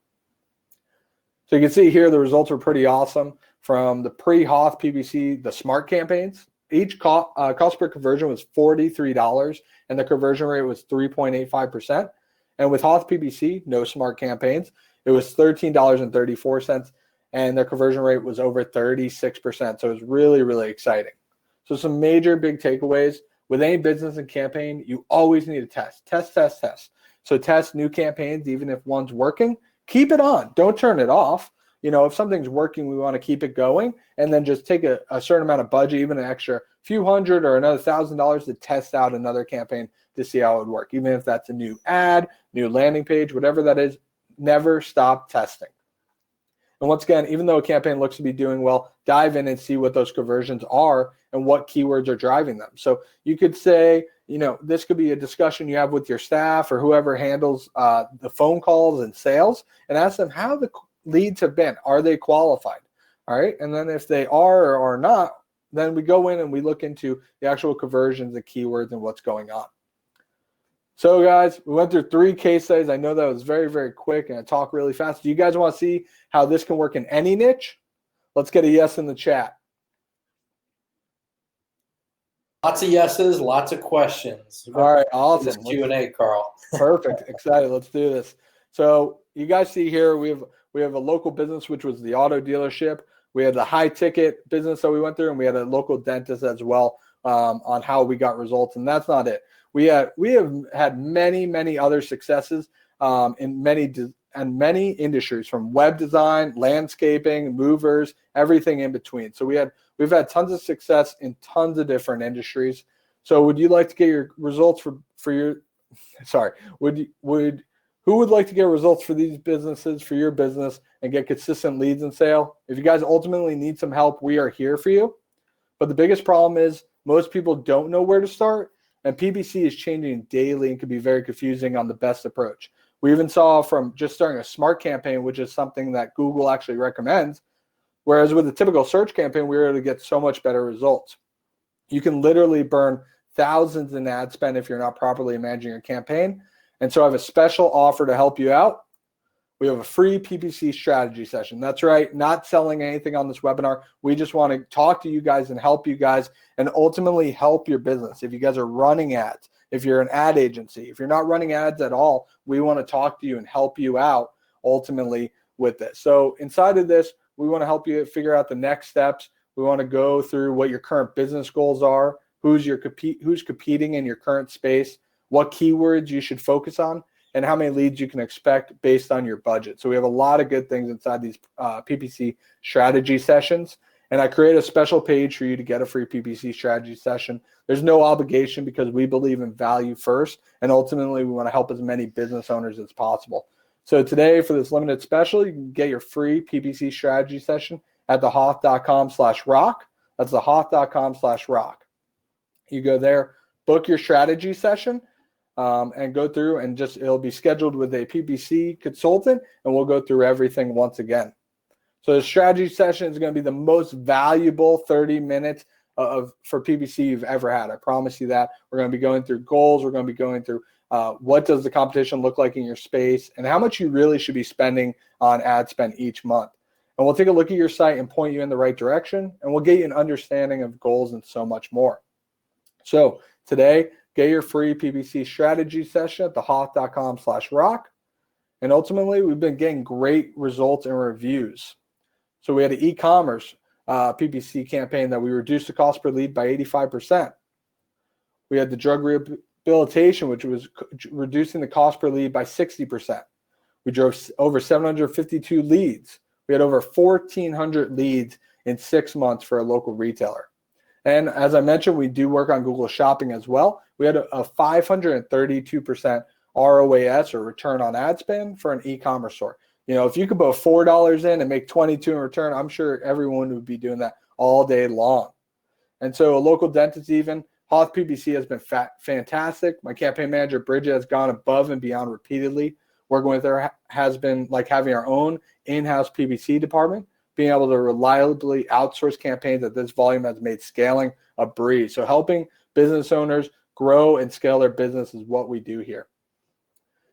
So you can see here the results are pretty awesome from the pre-HOTH PPC, the smart campaigns. Each cost per conversion was $43, and the conversion rate was 3.85%. And with HOTH PPC, no smart campaigns, it was $13.34, and their conversion rate was over 36%. So it was really, really exciting. So some major big takeaways. With any business and campaign, you always need to test. So test new campaigns, even if one's working. Keep it on. Don't turn it off. If something's working, we want to keep it going, and then just take a certain amount of budget, even an extra few hundred or another $1,000 to test out another campaign to see how it would work. Even if that's a new ad, new landing page, whatever that is, never stop testing. And once again, even though a campaign looks to be doing well, dive in and see what those conversions are and what keywords are driving them. So you could say, this could be a discussion you have with your staff or whoever handles the phone calls and sales, and ask them how the leads have been. Are they qualified? All right. And then if they are or are not, then we go in and we look into the actual conversions, the keywords, and what's going on. So guys, we went through 3 case studies. I know that was very, very quick and I talk really fast. Do you guys want to see how this can work in any niche? Let's get a yes in the chat. Lots of yeses, lots of questions. All right, awesome. This Q&A, Carl. Perfect. Excited. Let's do this. So you guys see here, we have a local business, which was the auto dealership. We had the high ticket business that we went through, and we had a local dentist as well on how we got results. And that's not it. We have had many other successes in many industries, from web design, landscaping, movers, everything in between. So we've had tons of success in tons of different industries. So would you like to get your results for your? Sorry, who would like to get results for these businesses, for your business, and get consistent leads and sale? If you guys ultimately need some help, we are here for you. But the biggest problem is most people don't know where to start, and PPC is changing daily and can be very confusing on the best approach. We even saw from just starting a smart campaign, which is something that Google actually recommends, whereas with a typical search campaign, we were able to get so much better results. You can literally burn thousands in ad spend if you're not properly managing your campaign. And so I have a special offer to help you out. We have a free PPC strategy session. That's right, not selling anything on this webinar. We just want to talk to you guys and help you guys and ultimately help your business. If you guys are running ads, if you're an ad agency, if you're not running ads at all, we want to talk to you and help you out ultimately with this. So inside of this, we want to help you figure out the next steps. We want to go through what your current business goals are, who's competing in your current space, what keywords you should focus on, and how many leads you can expect based on your budget. So we have a lot of good things inside these PPC strategy sessions. And I create a special page for you to get a free PPC strategy session. There's no obligation because we believe in value first. And ultimately, we want to help as many business owners as possible. So today, for this limited special, you can get your free PPC strategy session at thehoth.com/rock. That's thehoth.com/rock. You go there, book your strategy session, and go through, and it'll be scheduled with a PPC consultant, and we'll go through everything once again. So the strategy session is going to be the most valuable 30 minutes for PPC you've ever had. I promise you that. We're going to be going through goals. We're going to be going through what does the competition look like in your space and how much you really should be spending on ad spend each month. And we'll take a look at your site and point you in the right direction, and we'll get you an understanding of goals and so much more. So today, get your free PPC strategy session at thehoth.com/rock. And ultimately, we've been getting great results and reviews. So we had an e-commerce PPC campaign that we reduced the cost per lead by 85%. We had the drug rehabilitation, which was reducing the cost per lead by 60%. We drove over 752 leads. We had over 1,400 leads in 6 months for a local retailer. And as I mentioned, we do work on Google Shopping as well. We had a 532% ROAS, or return on ad spend, for an e-commerce store. If you could put $4 in and make 22 in return, I'm sure everyone would be doing that all day long. And so a local dentist, even HOTH PPC, has been fantastic. My campaign manager, Bridget, has gone above and beyond repeatedly. Working with her has been like having our own in-house PPC department. Being able to reliably outsource campaigns at this volume has made scaling a breeze. So helping business owners grow and scale their business is what we do here.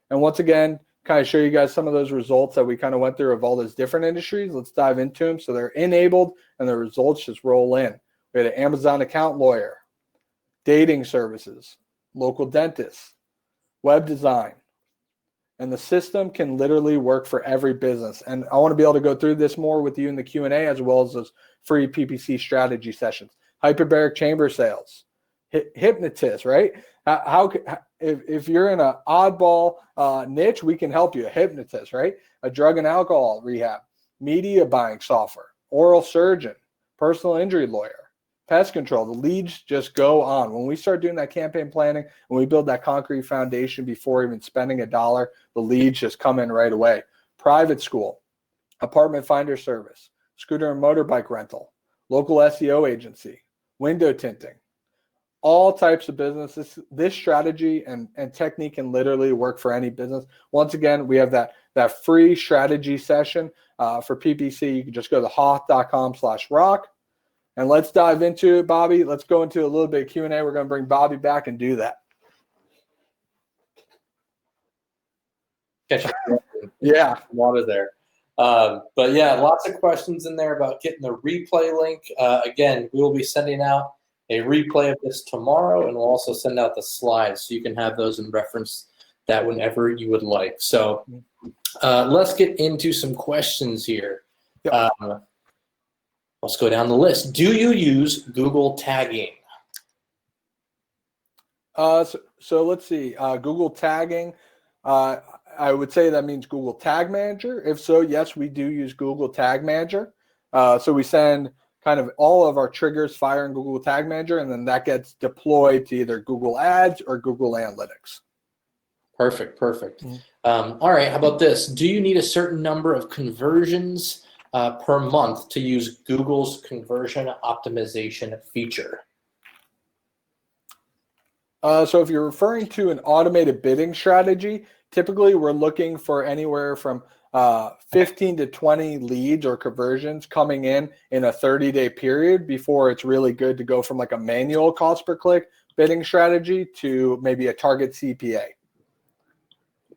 And once again, kind of show you guys some of those results that we kind of went through of all those different industries. Let's dive into them. So they're enabled and the results just roll in. We had an Amazon account lawyer, dating services, local dentist, web design, And the system can literally work for every business. And I want to be able to go through this more with you in the Q&A, as well as those free PPC strategy sessions. Hyperbaric chamber sales, hypnotist, right? If you're in an oddball niche, we can help you. A hypnotist, right? A drug and alcohol rehab, media buying software, oral surgeon, personal injury lawyer, pest control. The leads just go on. When we start doing that campaign planning, when we build that concrete foundation before even spending a dollar, the leads just come in right away. Private school, apartment finder service, scooter and motorbike rental, local SEO agency, window tinting, all types of businesses. This strategy and technique can literally work for any business. Once again, we have that free strategy session for PPC. You can just go to hoth.com/rock. And let's dive into it, Bobby. Let's go into a little bit of Q&A. We're going to bring Bobby back and do that. Yeah. Water there. But yeah, lots of questions in there about getting the replay link. Again, we will be sending out a replay of this tomorrow, and we'll also send out the slides so you can have those in reference that whenever you would like. So let's get into some questions here. Yep. Let's go down the list. Do you use Google tagging? So let's see. Google tagging, I would say that means Google Tag Manager. If so, yes, we do use Google Tag Manager. So we send kind of all of our triggers fire in Google Tag Manager, and then that gets deployed to either Google Ads or Google Analytics. Perfect. All right, how about this? Do you need a certain number of conversions per month to use Google's conversion optimization feature? So if you're referring to an automated bidding strategy, typically we're looking for anywhere from 15 to 20 leads or conversions coming in a 30-day period before it's really good to go from like a manual cost per click bidding strategy to maybe a target CPA.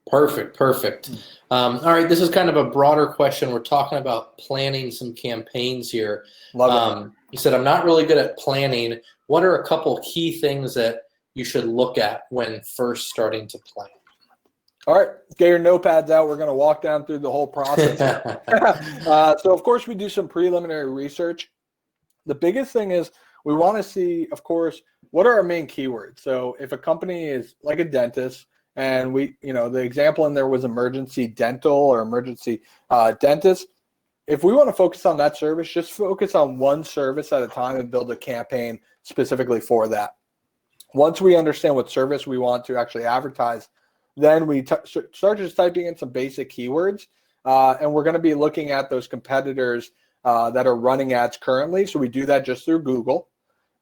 Perfect. All right, this is kind of a broader question. We're talking about planning some campaigns here. Love it. You said, I'm not really good at planning. What are a couple key things that you should look at when first starting to plan? All right, get your notepads out. We're going to walk down through the whole process. So, of course, we do some preliminary research. The biggest thing is we want to see, of course, what are our main keywords. So if a company is like a dentist, and the example in there was emergency dental or emergency dentist. If we want to focus on that service, just focus on one service at a time and build a campaign specifically for that. Once we understand what service we want to actually advertise, then we start just typing in some basic keywords, and we're going to be looking at those competitors that are running ads currently. So we do that just through Google.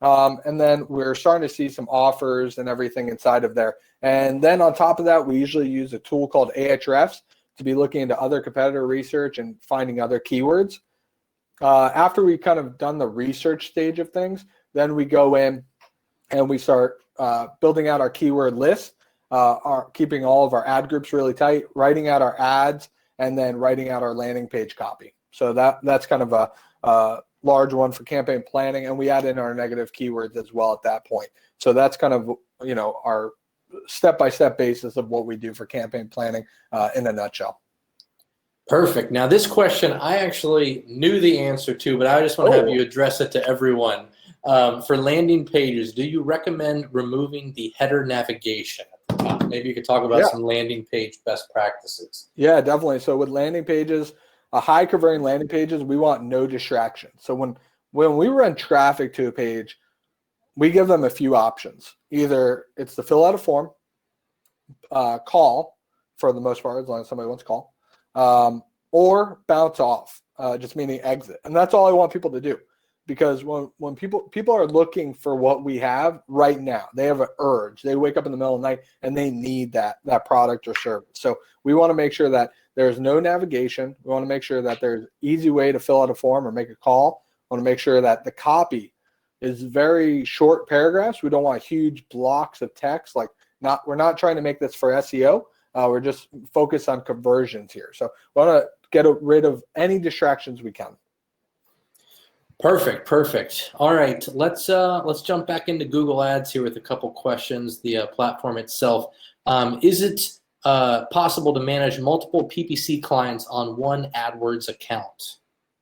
And then we're starting to see some offers and everything inside of there. And then on top of that, we usually use a tool called Ahrefs to be looking into other competitor research and finding other keywords. After we kind of done the research stage of things, then we go in and we start building out our keyword list, keeping all of our ad groups really tight, writing out our ads, and then writing out our landing page copy. So that's kind of a large one for campaign planning, and we add in our negative keywords as well at that point. So that's kind of our step-by-step basis of what we do for campaign planning in a nutshell. Perfect. Now this question I actually knew the answer to, but I just want to have you address it to everyone. For landing pages, do you recommend removing the header navigation at the top? Maybe you could talk about some landing page best practices. Yeah, definitely. So with landing pages, high converting landing pages, we want no distraction. So when we run traffic to a page, we give them a few options. Either it's to fill out a form, call for the most part, as long as somebody wants to call, or bounce off, just meaning exit. And that's all I want people to do, because when people are looking for what we have right now, they have an urge. They wake up in the middle of the night and they need that product or service. So we want to make sure that there's no navigation. We want to make sure that there's easy way to fill out a form or make a call. We want to make sure that the copy is very short paragraphs. We don't want huge blocks of text. We're not trying to make this for SEO. We're just focused on conversions here. So we want to get rid of any distractions we can. Perfect. All right, let's jump back into Google Ads here with a couple questions. The platform itself, is it possible to manage multiple PPC clients on one AdWords account?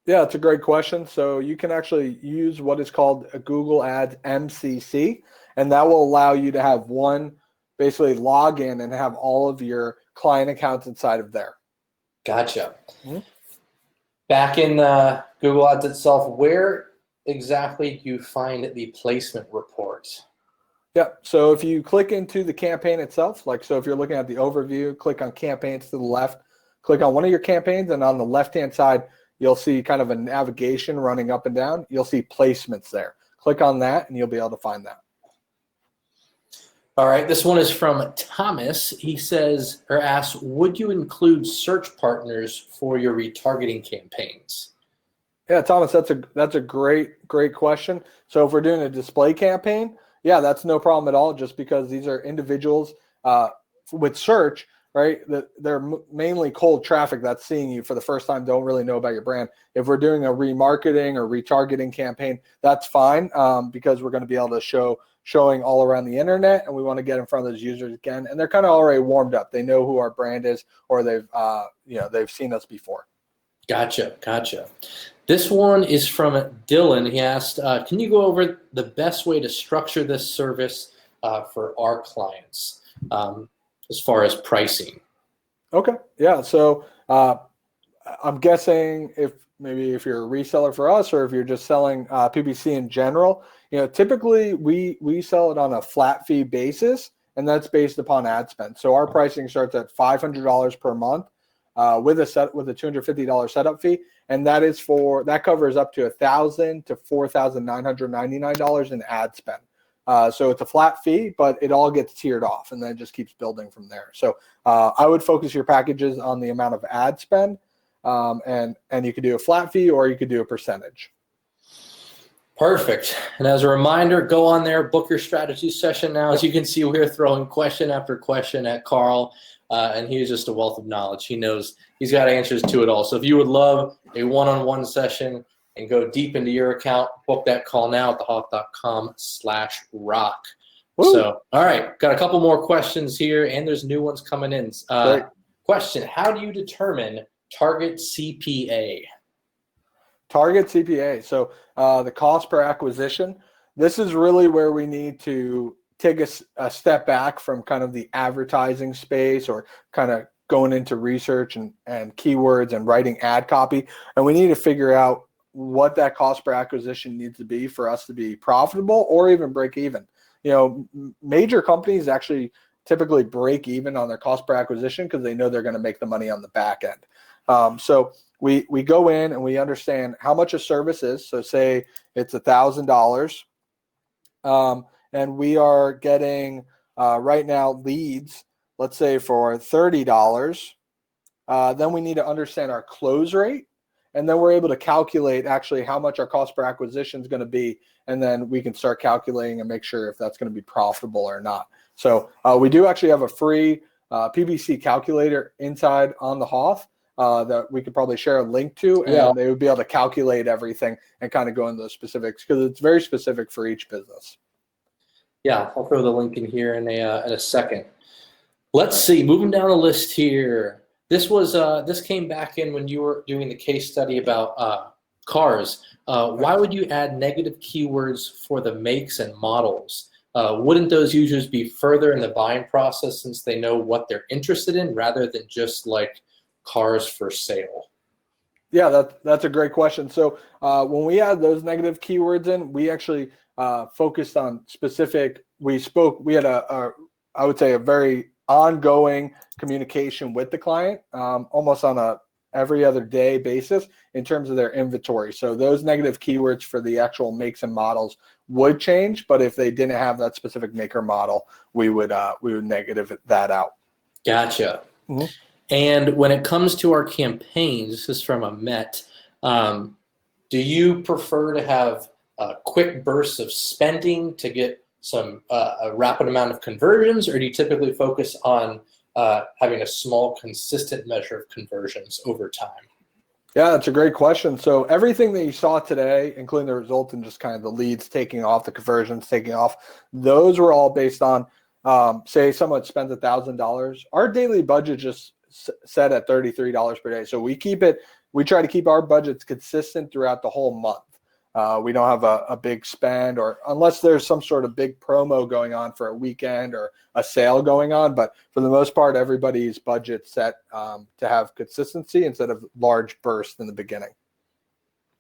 Yeah, it's a great question. So you can actually use what is called a Google Ads MCC, and that will allow you to have one basically login and have all of your client accounts inside of there. Gotcha. Back in Google Ads itself, where exactly do you find the placement report? Yeah, so if you click into the campaign itself, so if you're looking at the overview, click on campaigns to the left, click on one of your campaigns, and on the left-hand side, you'll see kind of a navigation running up and down. You'll see placements there. Click on that, and you'll be able to find that. All right, this one is from Thomas. He says, or asks, would you include search partners for your retargeting campaigns? Yeah, Thomas, that's a great question. So if we're doing a display campaign, yeah, that's no problem at all, just because these are individuals with search, right? They're mainly cold traffic that's seeing you for the first time, don't really know about your brand. If we're doing a remarketing or retargeting campaign, that's fine, because we're going to be able to showing all around the internet, and we want to get in front of those users again, and they're kind of already warmed up. They know who our brand is, or they've seen us before. Gotcha. This one is from Dylan. He asked, can you go over the best way to structure this service for our clients as far as pricing? Okay. Yeah. So I'm guessing if you're a reseller for us, or if you're just selling PPC in general, typically we sell it on a flat fee basis, and that's based upon ad spend. So our pricing starts at $500 per month with a $250 setup fee, and that covers up to $1,000 to $4,999 in ad spend. So it's a flat fee, but it all gets tiered off, and then it just keeps building from there. So I would focus your packages on the amount of ad spend, and you could do a flat fee, or you could do a percentage. Perfect. And as a reminder, go on there, book your strategy session now. As you can see, we're throwing question after question at Carl, and he is just a wealth of knowledge. He knows he's got answers to it all. So if you would love a one-on-one session and go deep into your account, book that call now at thehoth.com/rock. So, all right, got a couple more questions here, and there's new ones coming in. Question, how do you determine target CPA? Target CPA. So the cost per acquisition, this is really where we need to take a step back from kind of the advertising space, or kind of going into research and keywords and writing ad copy. And we need to figure out what that cost per acquisition needs to be for us to be profitable or even break even. Major companies actually typically break even on their cost per acquisition because they know they're going to make the money on the back end. So we go in and we understand how much a service is. So say it's $1,000, and we are getting right now leads, let's say for $30. Then we need to understand our close rate, and then we're able to calculate actually how much our cost per acquisition is going to be, and then we can start calculating and make sure if that's going to be profitable or not. So we do actually have a free PPC calculator inside on the HOTH that we could probably share a link to, and they would be able to calculate everything and kind of go into the specifics, because it's very specific for each business. Yeah, I'll throw the link in here in a second. Let's see, moving down the list here. This came back in when you were doing the case study about cars. Why would you add negative keywords for the makes and models? Wouldn't those users be further in the buying process since they know what they're interested in, rather than just like cars for sale? Yeah, that's a great question. So when we add those negative keywords in, we actually focused on specific. We had I would say a very ongoing communication with the client, almost on a every other day basis in terms of their inventory. So those negative keywords for the actual makes and models would change, but if they didn't have that specific maker model, we would negative that out. Gotcha. Mm-hmm. And when it comes to our campaigns, this is from Amet, do you prefer to have quick bursts of spending to get a rapid amount of conversions, or do you typically focus on having a small, consistent measure of conversions over time? Yeah, that's a great question. So everything that you saw today, including the results and just kind of the leads taking off, the conversions taking off, those were all based on say someone spends $1,000, our daily budget just set at $33 per day. So we try to keep our budgets consistent throughout the whole month. We don't have a big spend, or unless there's some sort of big promo going on for a weekend or a sale going on. But for the most part, everybody's budget set to have consistency instead of large bursts in the beginning.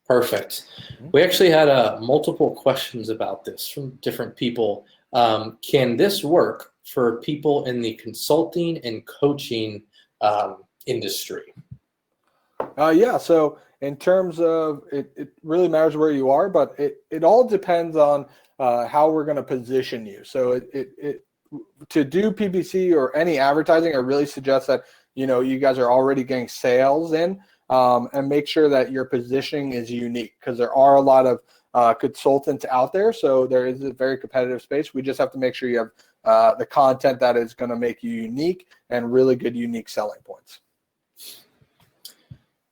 Perfect. We actually had multiple questions about this from different people. Can this work for people in the consulting and coaching industry? Yeah, so in terms of it really matters where you are, but it all depends on how we're going to position you. So to do PPC or any advertising, I really suggest that you guys are already getting sales in, and make sure that your positioning is unique, because there are a lot of consultants out there. So there is a very competitive space. We just have to make sure you have the content that is going to make you unique and really good unique selling points.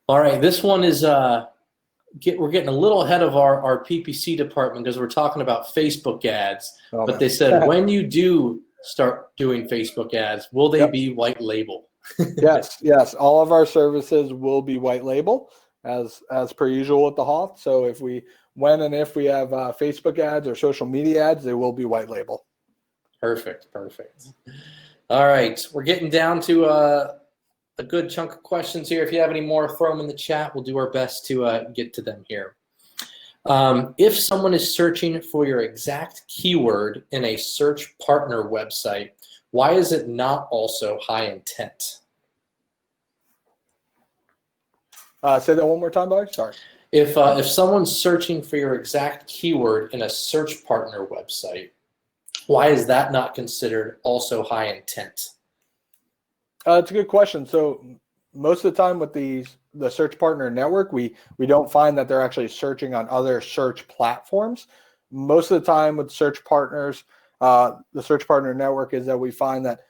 All right, this one is we're getting a little ahead of our PPC department because we're talking about Facebook ads. But they said, when you do start doing Facebook ads, will they be white label? Yes. All of our services will be white label as per usual with the HOTH. So if we have Facebook ads or social media ads, they will be white label. Perfect. All right, we're getting down to a good chunk of questions here. If you have any more, throw them in the chat. We'll do our best to get to them here. If someone is searching for your exact keyword in a search partner website, why is it not also high intent? Say that one more time, Bobby. Sorry. If someone's searching for your exact keyword in a search partner website, why is that not considered also high intent? It's a good question. So most of the time with the search partner network, we don't find that they're actually searching on other search platforms. Most of the time with search partners, the search partner network is that we find that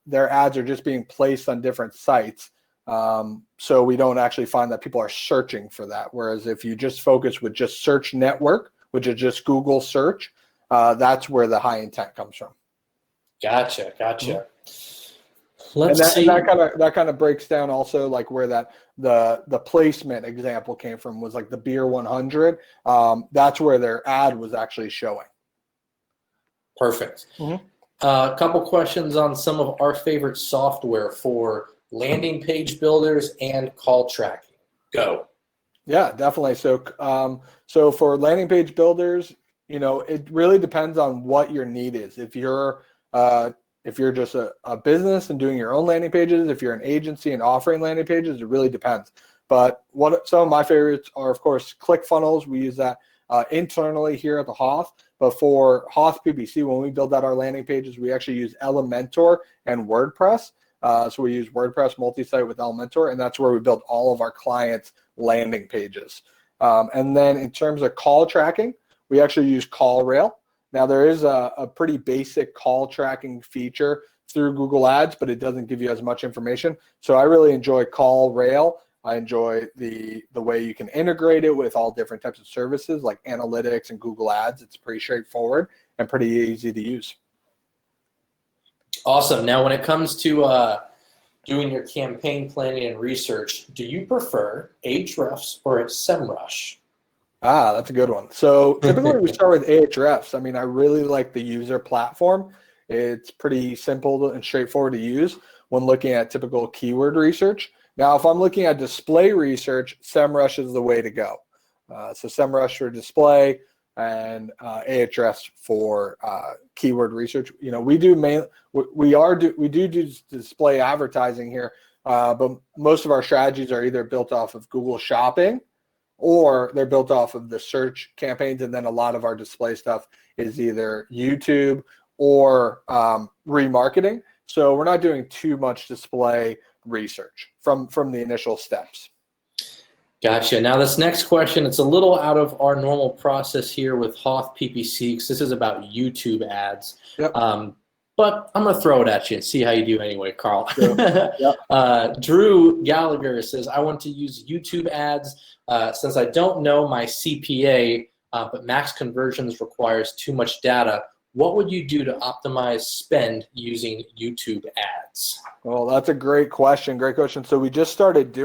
their ads are just being placed on different sites. So we don't actually find that people are searching for that. Whereas if you just focus with just search network, which is just Google search, that's where the high intent comes from. Gotcha. Mm-hmm. Let's see. That kind of breaks down also like where the placement example came from was like the Beer 100. That's where their ad was actually showing. Perfect. Mm-hmm. A couple questions on some of our favorite software for landing page builders and call tracking. Go. Yeah, definitely. So for landing page builders, it really depends on what your need is. If you're just a business and doing your own landing pages, if you're an agency and offering landing pages, it really depends. But some of my favorites are, of course, ClickFunnels. We use that internally here at the HOTH. But for HOTH PPC, when we build out our landing pages, we actually use Elementor and WordPress. So we use WordPress multi-site with Elementor, and that's where we build all of our clients' landing pages. And then in terms of call tracking, we actually use CallRail. Now, there is a pretty basic call tracking feature through Google Ads, but it doesn't give you as much information. So I really enjoy CallRail. I enjoy the way you can integrate it with all different types of services like analytics and Google Ads. It's pretty straightforward and pretty easy to use. Awesome. Now, when it comes to doing your campaign planning and research, do you prefer Ahrefs or SEMrush? That's a good one. So typically we start with Ahrefs. I mean, I really like the user platform. It's pretty simple and straightforward to use when looking at typical keyword research. Now, if I'm looking at display research, SEMrush is the way to go. So SEMrush for display and Ahrefs for keyword research. We do display advertising here, but most of our strategies are either built off of Google Shopping, or they're built off of the search campaigns, and then a lot of our display stuff is either YouTube or remarketing. So we're not doing too much display research from the initial steps. Gotcha. Now this next question, it's a little out of our normal process here with HOTH PPC because this is about YouTube ads. Yep. But I'm going to throw it at you and see how you do anyway, Carl. Sure. Yep. Drew Gallagher says, I want to use YouTube ads since I don't know my CPA, but max conversions requires too much data. what would you do to optimize spend using YouTube ads? Well, that's a great question. Great question. So we just started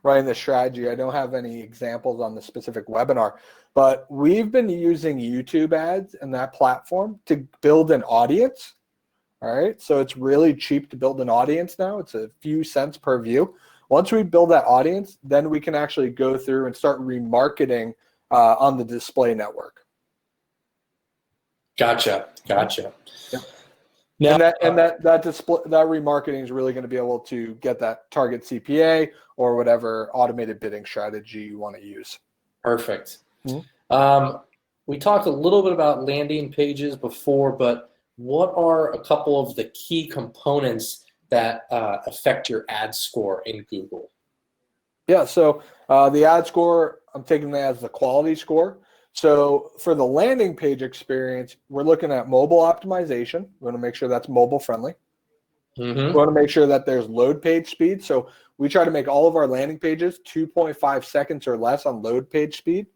writing the strategy. I don't have any examples on the specific webinar, but we've been using YouTube ads and that platform to build an audience. All right. So it's really cheap to build an audience now. It's a few cents per view. Once we build that audience, then we can actually go through and start remarketing on the display network. Gotcha. Yeah. Now, that remarketing is really going to be able to get that target CPA or whatever automated bidding strategy you want to use. Perfect. Mm-hmm. We talked a little bit about landing pages before, but what are a couple of the key components that affect your ad score in Google? Yeah, so the ad score, I'm taking that as the quality score. So for the landing page experience, we're looking at mobile optimization. We want to make sure that's mobile friendly. Mm-hmm. We want to make sure that there's load page speed. So we try to make all of our landing pages 2.5 seconds or less on load page speed.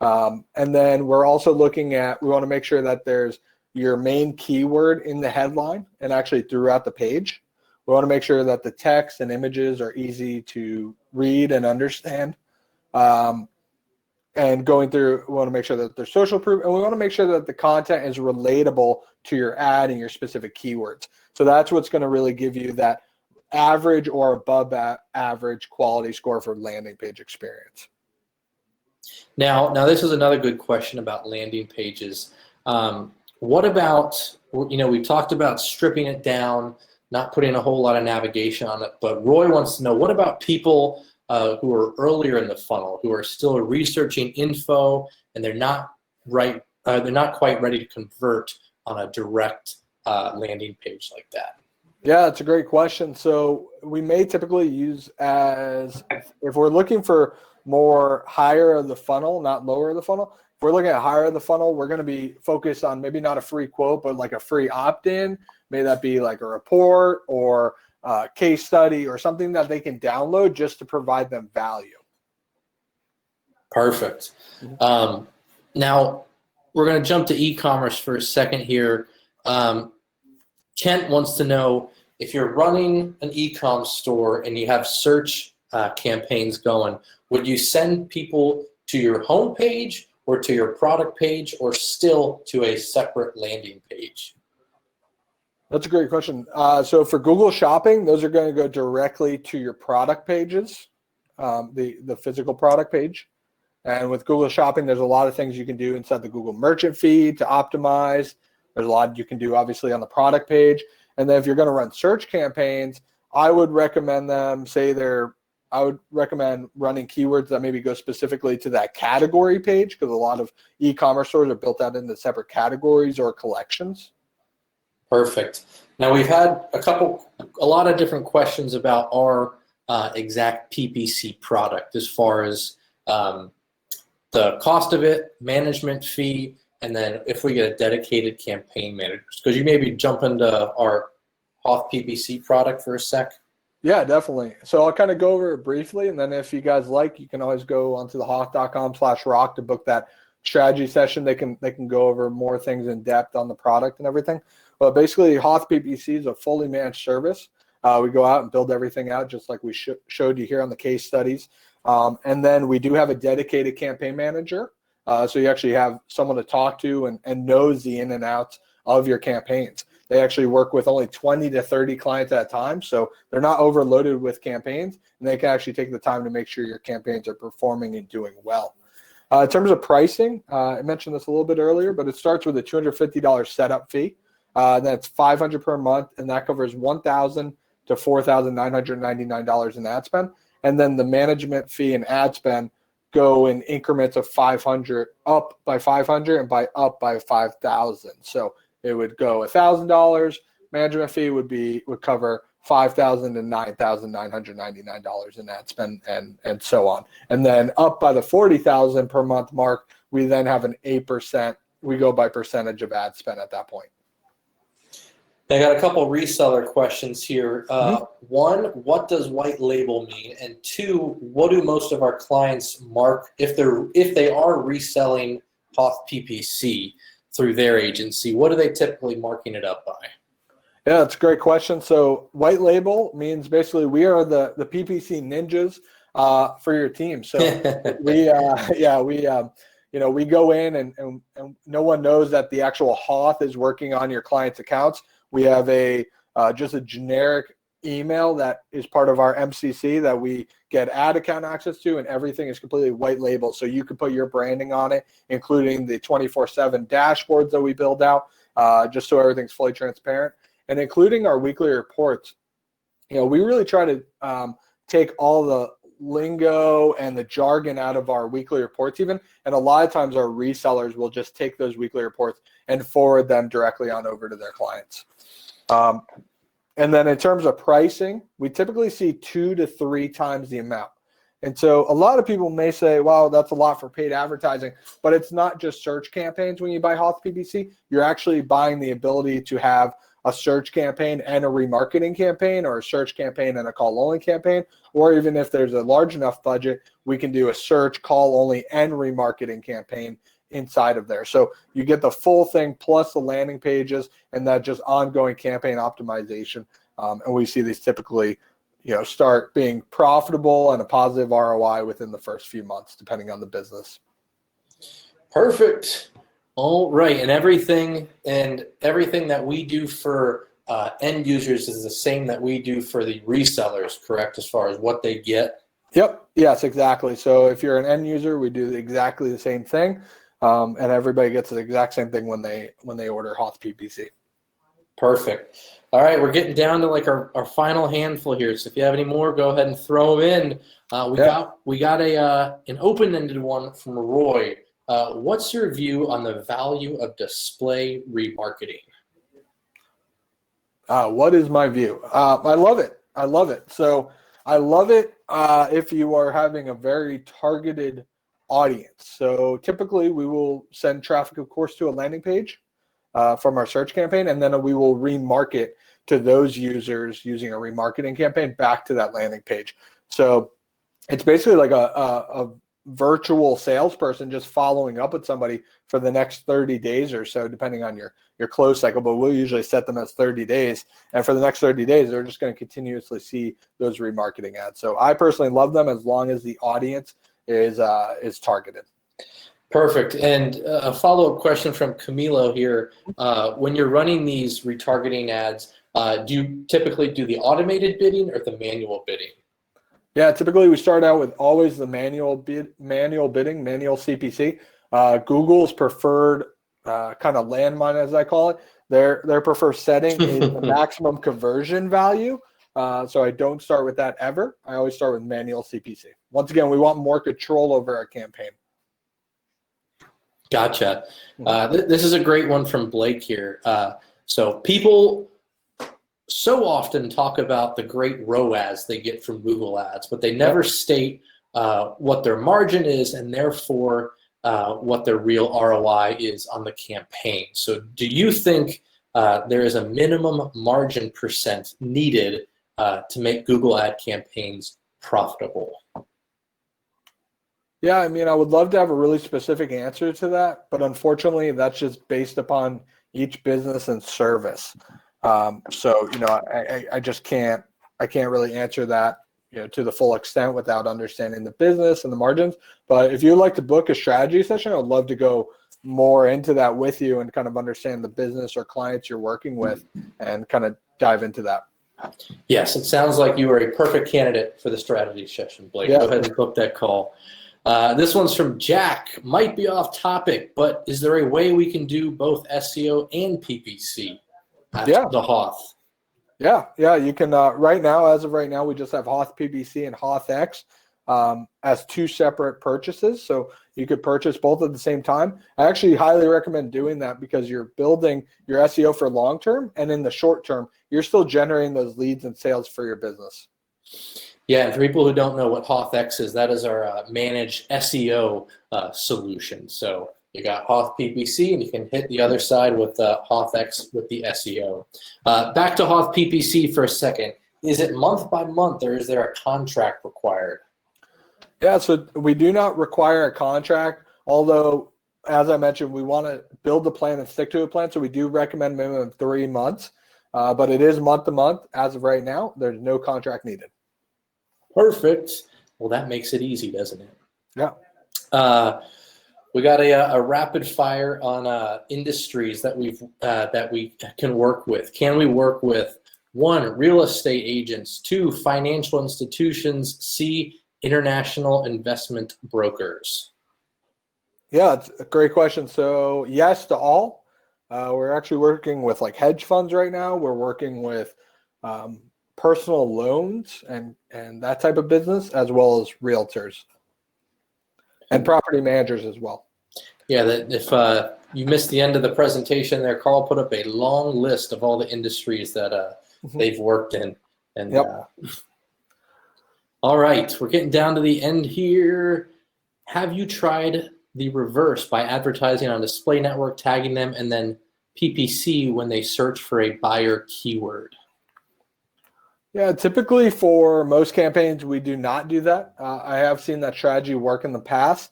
And then we're also looking at, we want to make sure that there's your main keyword in the headline and actually throughout the page. We want to make sure that the text and images are easy to read and understand. And going through, we want to make sure that there's social proof, and we want to make sure that the content is relatable to your ad and your specific keywords. So that's what's going to really give you that average or above average quality score for landing page experience. Now this is another good question about landing pages. What about, we've talked about stripping it down, not putting a whole lot of navigation on it, but Roy wants to know, what about people who are earlier in the funnel, who are still researching info, and they're not quite ready to convert on a direct landing page like that? Yeah, it's a great question. So we may typically use if we're looking for more higher of the funnel, not lower of the funnel. If we're looking at higher of the funnel, we're going to be focused on maybe not a free quote, but like a free opt-in. May that be like a report or case study or something that they can download just to provide them value. Perfect. Now we're going to jump to e-commerce for a second here. Kent wants to know, if you're running an e-com store and you have search campaigns going, would you send people to your home page or to your product page or still to a separate landing page? That's a great question. So for Google Shopping, those are going to go directly to your product pages, the physical product page. And with Google Shopping, there's a lot of things you can do inside the Google Merchant feed to optimize. There's a lot you can do, obviously, on the product page. And then if you're going to run search campaigns, I would recommend I would recommend running keywords that maybe go specifically to that category page, because a lot of e-commerce stores are built out into separate categories or collections. Perfect. Now we've had a lot of different questions about our exact PPC product, as far as the cost of it, management fee, and then if we get a dedicated campaign manager. Because you maybe jump into our HOTH PPC product for a sec. Yeah, definitely. So I'll kind of go over it briefly, and then if you guys like, you can always go onto the hoth.com/rock to book that strategy session. They can go over more things in depth on the product and everything. But basically, HOTH PPC is a fully managed service. We go out and build everything out just like we showed you here on the case studies. And then we do have a dedicated campaign manager. So you actually have someone to talk to and knows the in and outs of your campaigns. They actually work with only 20 to 30 clients at a time, so they're not overloaded with campaigns, and they can actually take the time to make sure your campaigns are performing and doing well. In terms of pricing, I mentioned this a little bit earlier, but it starts with a $250 setup fee. That's $500 per month, and that covers $1,000 to $4,999 in ad spend. And then the management fee and ad spend go in increments of 500, up by 500 and up by 5,000. So it would go $1,000. Management fee would cover $5,000 to $9,999 in ad spend, and so on. And then up by the 40,000 per month mark, we then have an 8%. We go by percentage of ad spend at that point. I got a couple reseller questions here. One, what does white label mean? And two, what do most of our clients mark if they are reselling HOTH PPC through their agency, what are they typically marking it up by? Yeah, that's a great question. So white label means basically we are the PPC ninjas for your team. So we we go in and no one knows that the actual HOTH is working on your client's accounts. We have just a generic email that is part of our MCC that we get ad account access to, and everything is completely white labeled. So you can put your branding on it, including the 24/7 dashboards that we build out, just so everything's fully transparent. And including our weekly reports, we really try to take all the lingo and the jargon out of our weekly reports even. And a lot of times our resellers will just take those weekly reports and forward them directly on over to their clients. And then in terms of pricing, we typically see 2 to 3 times the amount. And so a lot of people may say, wow, that's a lot for paid advertising, but it's not just search campaigns when you buy HOTH PPC. You're actually buying the ability to have a search campaign and a remarketing campaign, or a search campaign and a call-only campaign, or even if there's a large enough budget, we can do a search, call-only, and remarketing campaign inside of there. So you get the full thing plus the landing pages and that just ongoing campaign optimization. And we see these typically, start being profitable and a positive ROI within the first few months, depending on the business. Perfect. All right, and everything that we do for end users is the same that we do for the resellers, correct? As far as what they get. Yep. Yes, exactly. So if you're an end user, we do exactly the same thing, and everybody gets the exact same thing when they order HOTH PPC. Perfect. All right, we're getting down to like our final handful here. So if you have any more, go ahead and throw them in. We got an open-ended one from Roy. What's your view on the value of display remarketing? What is my view? I love it. So I love it if you are having a very targeted audience. So typically we will send traffic, of course, to a landing page from our search campaign, and then we will remarket to those users using a remarketing campaign back to that landing page. So it's basically like a virtual salesperson just following up with somebody for the next 30 days or so, depending on your close cycle, but we'll usually set them as 30 days. And for the next 30 days, they're just going to continuously see those remarketing ads. So I personally love them as long as the audience is targeted. Perfect. And a follow-up question from Camilo here. When you're running these retargeting ads, do you typically do the automated bidding or the manual bidding? Yeah, typically we start out with always the manual bidding, manual CPC. Google's preferred kind of landmine, as I call it, their preferred setting is the maximum conversion value. So I don't start with that ever. I always start with manual CPC. Once again, we want more control over our campaign. Gotcha. This is a great one from Blake here. So people so often talk about the great ROAS they get from Google Ads, but they never state what their margin is and therefore what their real ROI is on the campaign. So do you think there is a minimum margin % needed to make Google ad campaigns profitable? Yeah, I mean, I would love to have a really specific answer to that, but unfortunately, that's just based upon each business and service. So, I just can't really answer that, to the full extent without understanding the business and the margins. But if you'd like to book a strategy session, I'd love to go more into that with you and kind of understand the business or clients you're working with and kind of dive into that. Yes, it sounds like you are a perfect candidate for the strategy session, Blake. Yeah. Go ahead and book that call. This one's from Jack. Might be off topic, but is there a way we can do both SEO and PPC at the HOTH? Yeah, you can. As of right now, we just have HOTH PPC and HOTH as 2 separate purchases. So you could purchase both at the same time. I actually highly recommend doing that because you're building your SEO for long term, and in the short term, you're still generating those leads and sales for your business. Yeah, and for people who don't know what HOTH is, that is our managed SEO solution. So you got HOTH PPC, and you can hit the other side with HOTH with the SEO. Back to HOTH PPC for a second. Is it month by month, or is there a contract required? Yeah, so we do not require a contract, although as I mentioned, we want to build a plan and stick to a plan. So we do recommend minimum 3 months, but it is month to month as of right now. There's no contract needed. Perfect. Well, that makes it easy, doesn't it? Yeah. We got a rapid fire on industries that we can work with. Can we work with 1, real estate agents, 2, financial institutions, C, international investment brokers? Yeah, it's a great question. So yes to all. We're actually working with like hedge funds right now. We're working with personal loans and that type of business, as well as realtors and property managers as well. Yeah, that if you missed the end of the presentation there, Carl put up a long list of all the industries that they've worked in. And Yep. All right, we're getting down to the end here. Have you tried the reverse by advertising on display network, tagging them, and then PPC when they search for a buyer keyword? Yeah, typically for most campaigns, we do not do that. I have seen that strategy work in the past.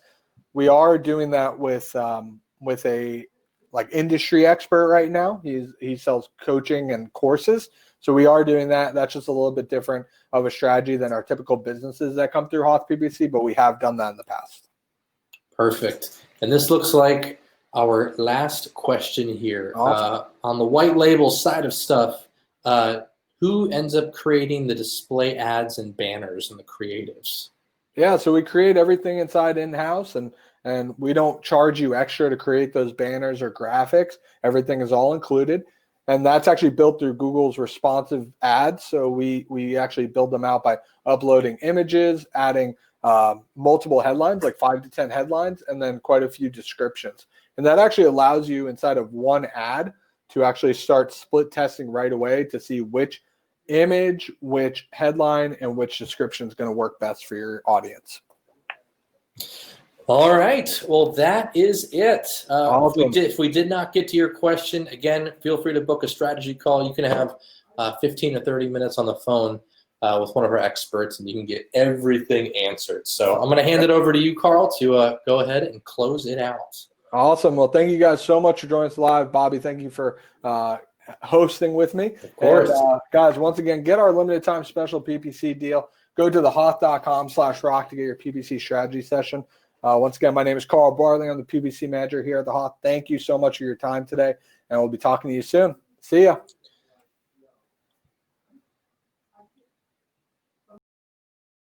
We are doing that with a like industry expert right now. He sells coaching and courses. So we are doing that. That's just a little bit different of a strategy than our typical businesses that come through HOTH PPC, but we have done that in the past. Perfect. And this looks like our last question here. Awesome. On the white label side of stuff, who ends up creating the display ads and banners and the creatives? Yeah, so we create everything inside in-house, and we don't charge you extra to create those banners or graphics. Everything is all included. And that's actually built through Google's responsive ads. So we actually build them out by uploading images, adding multiple headlines, like 5 to 10 headlines, and then quite a few descriptions. And that actually allows you inside of one ad to actually start split testing right away to see which image, which headline, and which description is going to work best for your audience. All right. Well, that is it. Awesome. If we did not get to your question, again, feel free to book a strategy call. You can have 15 or 30 minutes on the phone with one of our experts, and you can get everything answered. So I'm going to hand it over to you, Carl, to go ahead and close it out. Awesome. Well, thank you guys so much for joining us live. Bobby, thank you for hosting with me. Of course. And, guys, once again, get our limited time special PPC deal. Go to thehoth.com/rock to get your PPC strategy session. Once again, my name is Carl Barley. I'm the PPC manager here at the HOTH. Thank you so much for your time today, and we'll be talking to you soon. See ya.